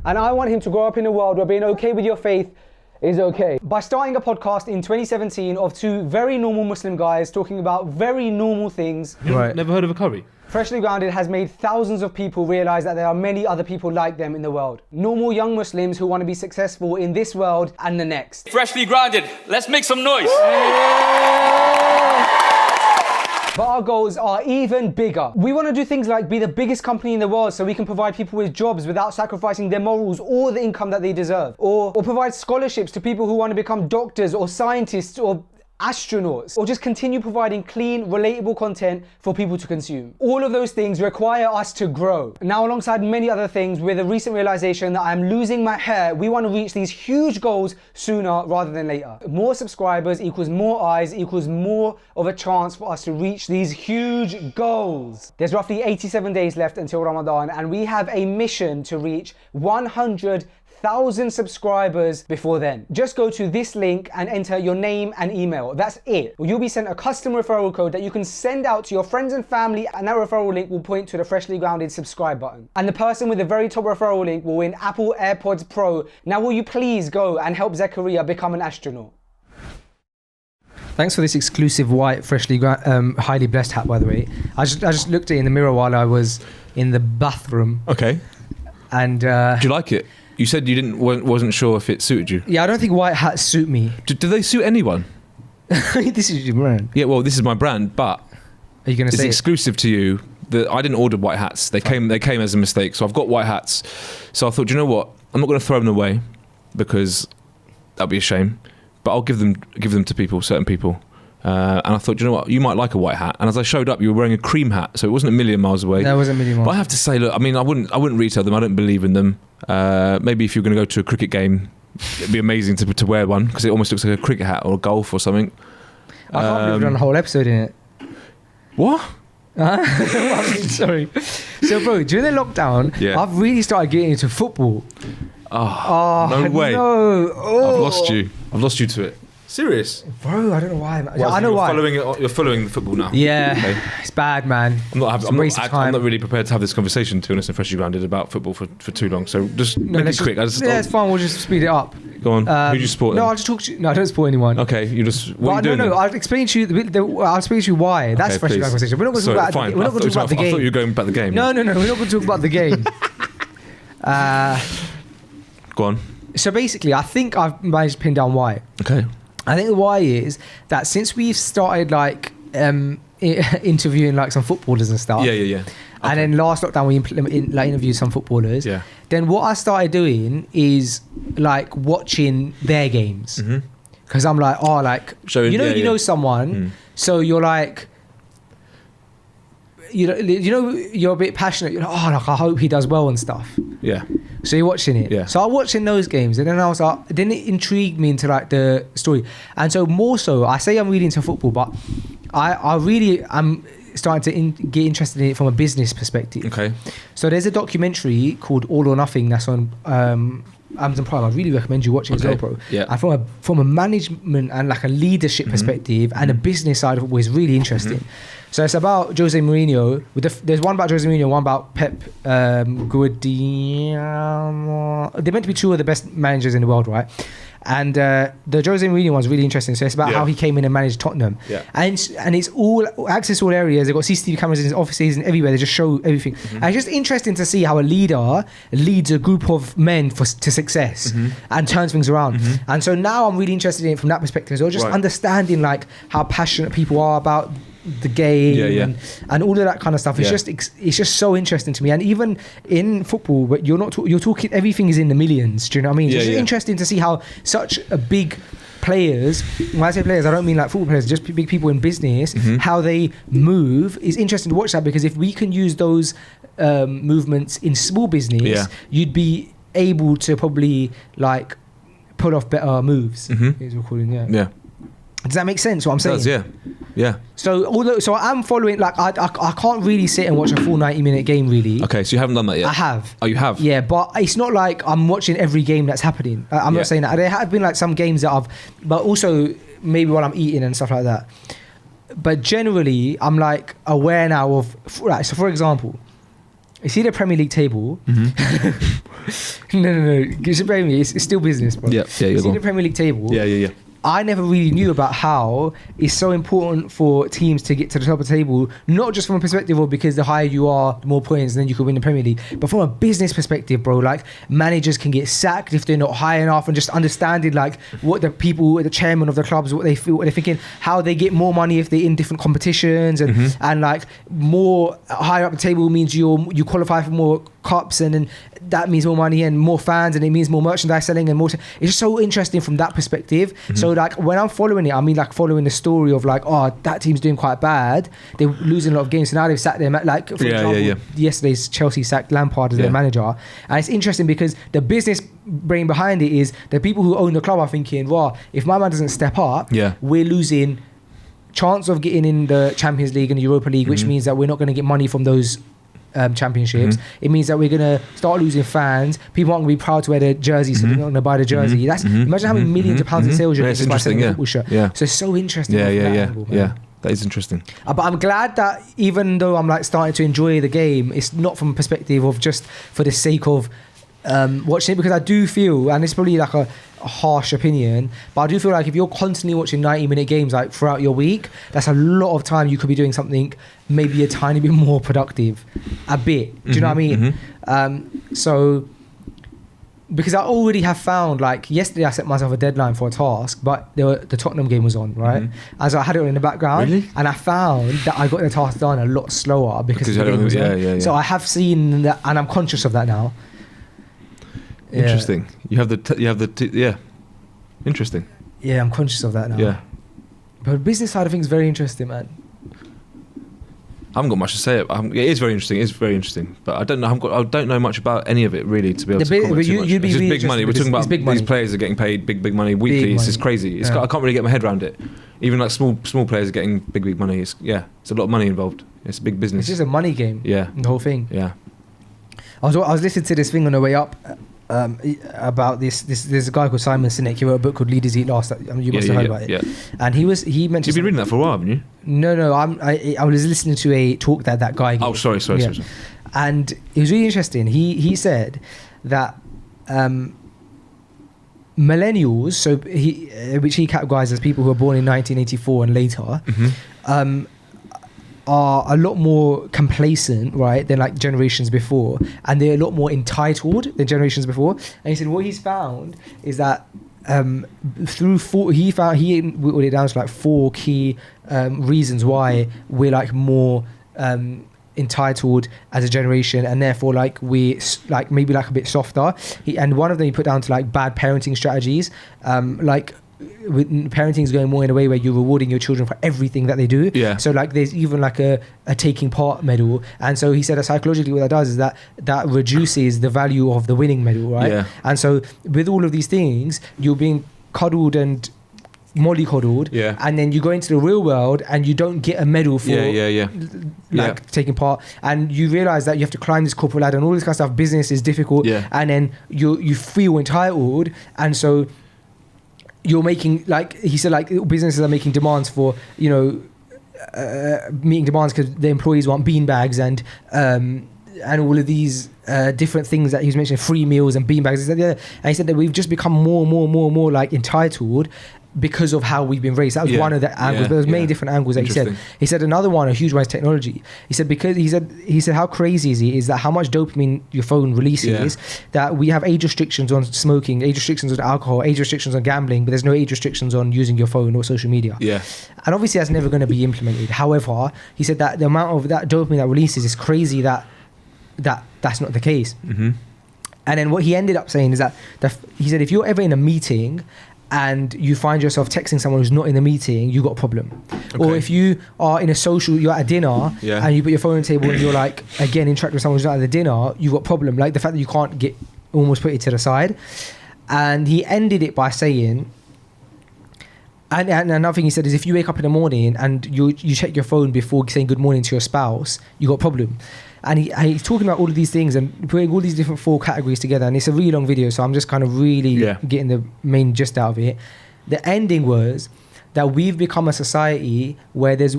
and I want him to grow up in a world where being okay with your faith is okay. By starting a podcast in 2017 of two very normal Muslim guys talking about very normal things.
Right. Never heard of a curry?
Freshly Grounded has made thousands of people realize that there are many other people like them in the world. Normal young Muslims who want to be successful in this world and the next.
Freshly Grounded, let's make some noise.
But our goals are even bigger. We want to do things like be the biggest company in the world so we can provide people with jobs without sacrificing their morals or the income that they deserve. Or provide scholarships to people who want to become doctors or scientists or astronauts, or just continue providing clean, relatable content for people to consume. All of those things require us to grow. Now, alongside many other things, with a recent realization that I'm losing my hair, we want to reach these huge goals sooner rather than later. More subscribers equals more eyes equals more of a chance for us to reach these huge goals. There's roughly 87 days left until Ramadan, and we have a mission to reach 100,000 1,000 subscribers before then. Just go to this link and enter your name and email. That's it. You'll be sent a custom referral code that you can send out to your friends and family, and that referral link will point to the Freshly Grounded subscribe button. And the person with the very top referral link will win Apple AirPods Pro. Now will you please go and help Zakaria become an astronaut?
Thanks for this exclusive white, highly blessed hat, by the way. I just looked at it in the mirror while I was in the bathroom.
Okay.
And
do you like it? You said you wasn't sure if it suited you.
Yeah, I don't think white hats suit me.
Do they suit anyone?
This is your brand.
Yeah, well, this is my brand, but
Are you going to
it's
say
exclusive to you. I didn't order white hats. They came as a mistake. So I've got white hats. So I thought, do you know what? I'm not going to throw them away because that'd be a shame. But I'll give them to people, certain people. And I thought, you know what? You might like a white hat. And as I showed up, you were wearing a cream hat, so it wasn't a million miles away.
No, it wasn't a million miles.
But I have to say, look, I mean, I wouldn't retail them. I don't believe in them. Maybe if you're going to go to a cricket game, it'd be amazing to wear one because it almost looks like a cricket hat or a golf or something.
I can't believe we've done a whole episode in it.
What?
Sorry. So, bro, during the lockdown,
Yeah.
I've really started getting into football.
Oh, no way.
No. Oh.
I've lost you to it. Serious?
Bro, I don't know why.
Well,
I know
you're
why.
You're following the football now.
Yeah,
Okay.
it's bad, man.
I'm not really prepared to have this conversation, to be honest, and Freshly Grounded about football for too long. So just make it quick.
It's fine. We'll just speed it up.
Go on. Who do you support?
No, I'll just talk to you. No, I don't support anyone.
Okay, you just. What are you doing?
No. I'll explain to you. I'll explain to you why. That's
Okay,
Freshly
please.
Grounded conversation. We're not going to talk about. We're not going to talk about the game.
I thought you were going about the game.
No. We're not going to talk about the game.
Go on.
So basically, I think I've managed to pin down why.
Okay.
I think the why is that since we've started like interviewing like some footballers and stuff.
Yeah. Okay.
And then last lockdown we interviewed some footballers.
Yeah.
Then what I started doing is like watching their games. Because I'm like, you know someone, so you're like, you know, you're a bit passionate. You're like, I hope he does well and stuff.
Yeah.
So you're watching it.
Yeah.
So I was watching those games, and then I was like, then it intrigued me into like the story. And so more so, I say I'm really into football, but I'm starting to get interested in it from a business perspective.
Okay.
So there's a documentary called All or Nothing that's on Amazon Prime. I really recommend you watch it as well, bro.
Yeah.
And from a management and like a leadership perspective and a business side of it was really interesting. So it's about Jose Mourinho. There's one about Jose Mourinho, one about Pep Guardiola. They're meant to be two of the best managers in the world, right? And the Jose Mourinho one's really interesting. So it's about how he came in and managed Tottenham. Yeah. And it's all access to all areas. They've got CCTV cameras in his offices and everywhere. They just show everything. And it's just interesting to see how a leader leads a group of men to success and turns things around. And so now I'm really interested in it from that perspective as well. Just understanding like how passionate people are about the game and all of that kind of stuff. It's just so interesting to me. And even in football, but you're talking, everything is in the millions. Do you know what I mean? It's just interesting to see how such a big players, when I say players, I don't mean like football players, just big people in business, how they move. It's interesting to watch that, because if we can use those movements in small business, you'd be able to probably like pull off better moves. Is what we're calling, yeah. Does that make sense what I'm saying?
It does, yeah.
So I'm following, like I can't really sit and watch a full 90-minute game really.
Okay, so you haven't done that yet?
I have.
Oh, you have?
Yeah, but it's not like I'm watching every game that's happening. I'm not saying that. There have been like some games that but also maybe while I'm eating and stuff like that. But generally, I'm like aware now of, right, so for example, you see the Premier League table? No. It's still business, bro.
Yeah,
you see the Premier League table?
Yeah.
I never really knew about how it's so important for teams to get to the top of the table, not just from a perspective of because the higher you are, the more points, and then you could win the Premier League, but from a business perspective, bro. Like managers can get sacked if they're not high enough, and just understanding like what the people, the chairman of the clubs, what they feel, what they're thinking, how they get more money if they're in different competitions, and like more higher up the table means you qualify for more cups, and then that means more money and more fans, and it means more merchandise selling and more. It's just so interesting from that perspective. So like when I'm following it, I mean like following the story of like, oh, that team's doing quite bad, they're losing a lot of games, so now they've sacked them. Like for example, yesterday's Chelsea sacked Lampard as their manager, and it's interesting because the business brain behind it is the people who own the club are thinking, well, if my man doesn't step up, we're losing chance of getting in the Champions League and the Europa League, which means that we're not going to get money from those championships. It means that we're gonna start losing fans. People aren't gonna be proud to wear the jersey, so they're not gonna buy the jersey. That's imagine how many millions of pounds in sales you're just by selling a football shirt. So it's so interesting.
Yeah. That is interesting.
But I'm glad that even though I'm like starting to enjoy the game, it's not from a perspective of just for the sake of watching it, because I do feel, and it's probably like a harsh opinion, but I do feel like if you're constantly watching 90-minute games like throughout your week, that's a lot of time you could be doing something maybe a tiny bit more productive. A bit. Do you know what I mean? So because I already have found, like yesterday I set myself a deadline for a task, but the Tottenham game was on, right? And so I had it on in the background, and I found that I got the task done a lot slower because the game was on. So I have seen that, and I'm conscious of that now.
Interesting. You have the interesting.
Yeah, I'm conscious of that now.
Yeah.
But the business side of things is very interesting, man.
I haven't got much to say. It is very interesting. It is very interesting, but I don't know. I don't know much about any of it really to be able to comment too much. It's just big money. We're talking about these players are getting paid big money weekly. It's just crazy. I can't really get my head around it. Even like small players are getting big money. It's a lot of money involved. It's a big business.
It's just a money game.
Yeah,
the whole thing.
Yeah.
I was listening to this thing on the way up. About there's a guy called Simon Sinek. He wrote a book called Leaders Eat Last. You must have heard about it. Yeah. And he mentioned.
You've been reading that for a while, haven't you?
No. I was listening to a talk that guy gave.
Oh, sorry.
And it was really interesting. He said that millennials, so which he categorized as people who were born in 1984 and later, are a lot more complacent, right, than like generations before, and they're a lot more entitled than generations before. And he said what he's found is that he whittled it down to like 4 key reasons why we're like more entitled as a generation, and therefore like we like maybe like a bit softer. And one of them he put down to like bad parenting strategies, like with parenting is going more in a way where you're rewarding your children for everything that they do. Yeah. So like there's even like a taking part medal, and so he said that psychologically what that does is that reduces the value of the winning medal, right? Yeah. And so with all of these things, you're being cuddled mollycoddled, and then you go into the real world and you don't get a medal for taking part, and you realize that you have to climb this corporate ladder and all this kind of stuff. Business is difficult, and then you feel entitled, and so you're making, like he said, like businesses are making demands for, meeting demands because the employees want beanbags and all of these different things that he was mentioning, free meals and beanbags. And he said that we've just become more like entitled because of how we've been raised. That was one of the angles, but there's many different angles that he said. He said another one, a huge one, is technology. He said because he said how crazy is that how much dopamine your phone releases, that we have age restrictions on smoking, age restrictions on alcohol, age restrictions on gambling, but there's no age restrictions on using your phone or social media. Yeah. And obviously that's never going to be implemented. However, he said that the amount of that dopamine that releases is crazy that's not the case. And then what he ended up saying is that he said if you're ever in a meeting and you find yourself texting someone who's not in the meeting, you got a problem. Okay. Or if you are in a social, you're at a dinner and you put your phone on the table and you're like, again, interacting with someone who's not at the dinner, you've got a problem. Like the fact that you can't almost put it to the side. And he ended it by saying, and another thing he said is if you wake up in the morning and you check your phone before saying good morning to your spouse, you got a problem. And he's talking about all of these things and putting all these different 4 categories together. And it's a really long video, so I'm just kind of really getting the main gist out of it. The ending was that we've become a society where there's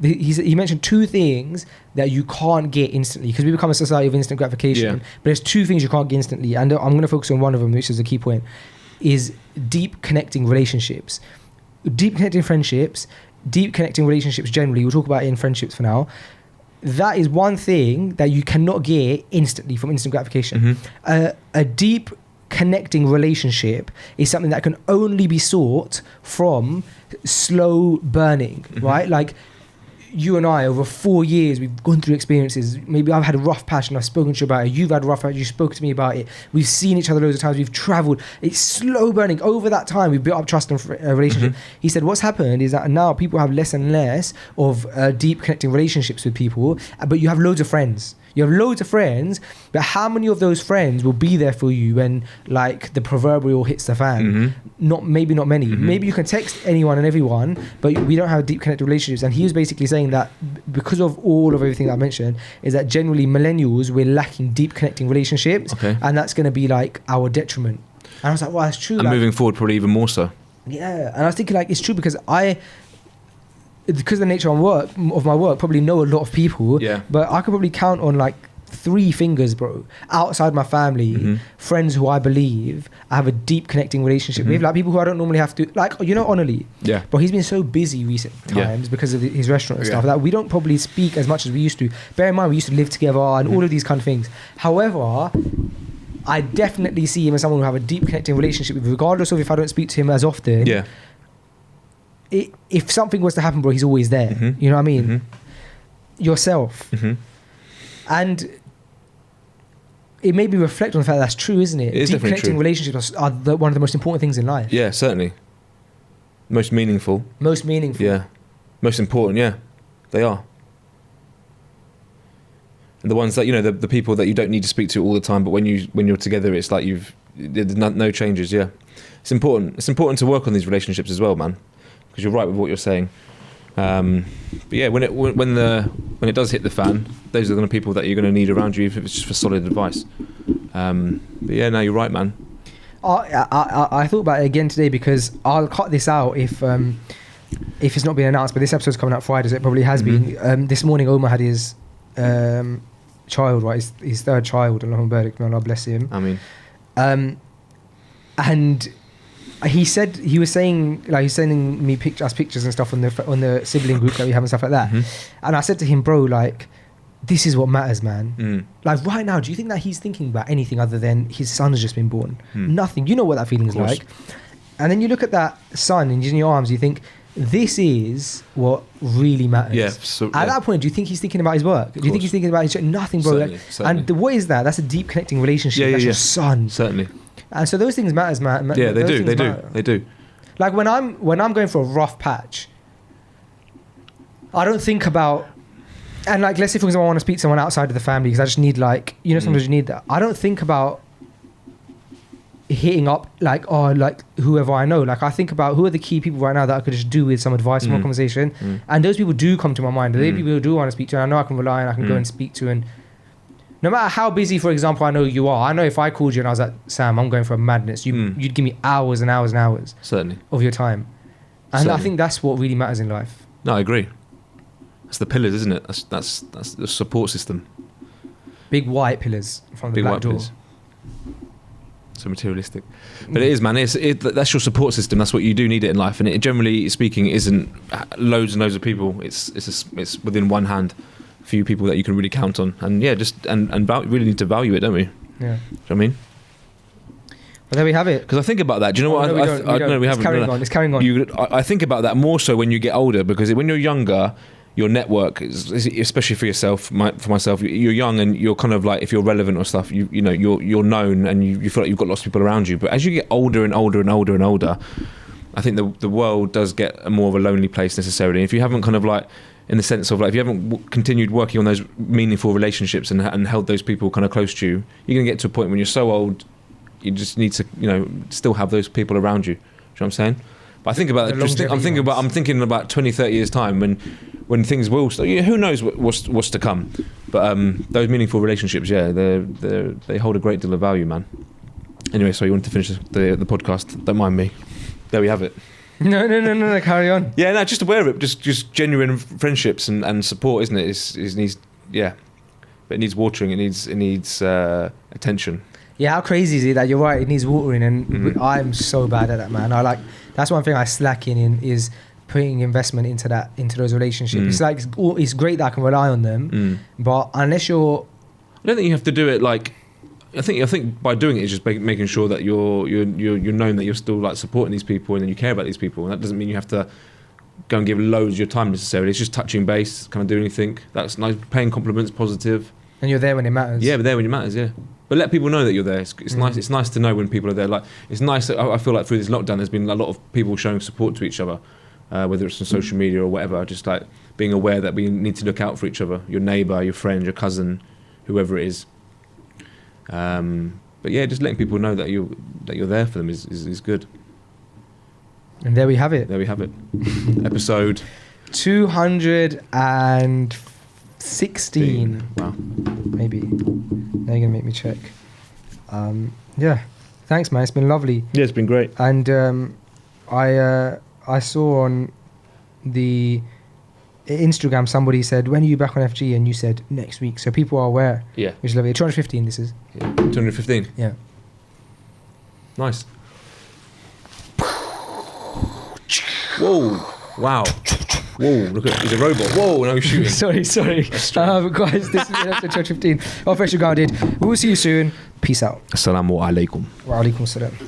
he mentioned 2 things that you can't get instantly, because we become a society of instant gratification. But there's 2 things you can't get instantly. And I'm going to focus on one of them, which is a key point, is deep connecting relationships. Deep connecting friendships, deep connecting relationships generally. We'll talk about it in friendships for now. That is one thing that you cannot get instantly from instant gratification. A deep connecting relationship is something that can only be sought from slow burning, right? Like you and I, over 4 years, we've gone through experiences. Maybe I've had a rough patch and I've spoken to you about it. You've had a rough patch, you've spoken to me about it. We've seen each other loads of times. We've traveled. It's slow burning. Over that time, we've built up trust and relationship. He said what's happened is that now people have less and less of deep connecting relationships with people, but you have loads of friends. You have loads of friends, but how many of those friends will be there for you when like the proverbial hits the fan? Maybe not many. Maybe you can text anyone and everyone, but we don't have deep connected relationships. And he was basically saying that because of all of everything that I mentioned, is that generally millennials, we're lacking deep connecting relationships, and that's going to be like our detriment. And I was like, well, that's true.
And
like,
moving forward, probably even more so.
Yeah, and I was thinking like it's true because of the nature of my work, probably know a lot of people.
Yeah.
But I could probably count on like 3 fingers, bro. Outside my family, friends who I believe I have a deep connecting relationship with, like people who I don't normally have to, like, you know, Onali.
Yeah.
But he's been so busy recent times because of his restaurant and stuff that we don't probably speak as much as we used to. Bear in mind, we used to live together and all of these kind of things. However, I definitely see him as someone who have a deep connecting relationship with, regardless of if I don't speak to him as often.
Yeah.
If something was to happen, bro, he's always there. You know what I mean? Yourself. And it made me reflect on the fact that that's true, isn't it?
It is
deep
definitely
connecting
true.
relationships are one of the most important things in life.
Yeah, certainly. Most meaningful.
Most meaningful.
Yeah. Most important, yeah. They are. And the ones that, you know, the people that you don't need to speak to all the time, but when you're together, it's like there's no changes, yeah. It's important. It's important to work on these relationships as well, man. Because you're right with what you're saying. But yeah, when it does hit the fan, those are the people that you're going to need around you if it's just for solid advice. But yeah, no, you're right, man.
I thought about it again today because I'll cut this out if it's not been announced. But this episode's coming out Friday, so it probably has been. This morning, Omar had his child, right? His 3rd child. Allahumma barik, may Allah bless him.
I mean,
and he was saying, like, he's sending me pictures and stuff on the sibling group that we have and stuff like that. And I said to him, bro, like, this is what matters, man. Like right now, do you think that he's thinking about anything other than his son's just been born? Nothing. You know what that feeling is like. And then you look at that son and he's in your arms, you think, this is what really matters.
Yeah. So,
at that point, do you think he's thinking about his work? Do you think he's thinking about his nothing, bro?
Certainly, certainly.
And what is that? That's a deep connecting relationship. That's your son.
Certainly.
And so those things matters, man.
Yeah, they do.
Like when I'm going for a rough patch, I don't think about, and like let's say for example I want to speak to someone outside of the family because I just need, like, you know, sometimes you need that. I don't think about hitting up like whoever I know. Like I think about who are the key people right now that I could just do with some advice, more conversation, and those people do come to my mind. They're people who do want to speak to, and I know I can rely on, I can go and speak to. And no matter how busy, for example, I know you are, I know if I called you and I was like, Sam, I'm going for a madness, you'd give me hours and hours and hours
Certainly.
of your time. And
Certainly.
I think that's what really matters in life.
No, I agree. That's the pillars, isn't it? That's the support system.
Big white pillars from the
Big
black
white
door.
pillars. So materialistic. But it is, man. That's your support system. That's what you do need it in life. And it, generally speaking, isn't loads and loads of people. It's within one hand. Few people that you can really count on, and yeah, just and really need to value it, don't we?
Yeah.
Do you know what I mean?
Well, there we have it.
Because I think about that. Do you know what?
No, we haven't. It's carrying on.
I think about that more so when you get older, because when you're younger, your network, especially for yourself, for myself, you're young and you're kind of like, if you're relevant or stuff, you know, you're known and you feel like you've got lots of people around you. But as you get older and older and older and older, I think the world does get more of a lonely place necessarily. If you haven't kind of like, in the sense of like, if you haven't continued working on those meaningful relationships and held those people kind of close to you, you're going to get to a point when you're so old, you just need to, you know, still have those people around you. Do you know what I'm saying? But I think about that. I'm thinking about 20, 30 years time when things will start. Who knows what's to come? But those meaningful relationships, yeah, they hold a great deal of value, man. Anyway, so you wanted to finish the podcast? Don't mind me. There we have it.
No, carry on.
Yeah, no, just aware of it. Just genuine friendships and support, isn't it? It needs, yeah, but it needs watering. It needs attention.
Yeah, how crazy is it that you're right? It needs watering, and I'm so bad at that, man. That's one thing I slack in is putting investment into those relationships. It's like it's great that I can rely on them, but unless you're,
I don't think you have to do it like. I think by doing it is just making sure that you're known that you're still like supporting these people and then you care about these people, and that doesn't mean you have to go and give loads of your time necessarily. It's just touching base, kind of doing anything. That's nice, paying compliments, positive.
And you're there when it matters.
Yeah, but there when it matters, yeah. But let people know that you're there. It's nice. It's nice to know when people are there. Like it's nice. I feel like through this lockdown, there's been a lot of people showing support to each other, whether it's on social media or whatever. Just like being aware that we need to look out for each other. Your neighbour, your friend, your cousin, whoever it is. But yeah, just letting people know that you're there for them is good.
And there we have it.
There we have it. Episode
216.
Wow.
Maybe. Now you're gonna make me check. Yeah. Thanks, man. It's been lovely.
Yeah, it's been great.
And I saw on the Instagram somebody said, "When are you back on FG?" And you said next week. So people are aware.
Yeah.
Which is lovely. 215. This is.
Yeah. 215.
Yeah.
Nice. Whoa! Wow! Whoa! Look at, he's a robot. Whoa! No shooting.
sorry. Guys, this is episode 215 of Freshly Grounded. We will see you soon. Peace out.
Assalamu alaikum.
Wa alaikum salam.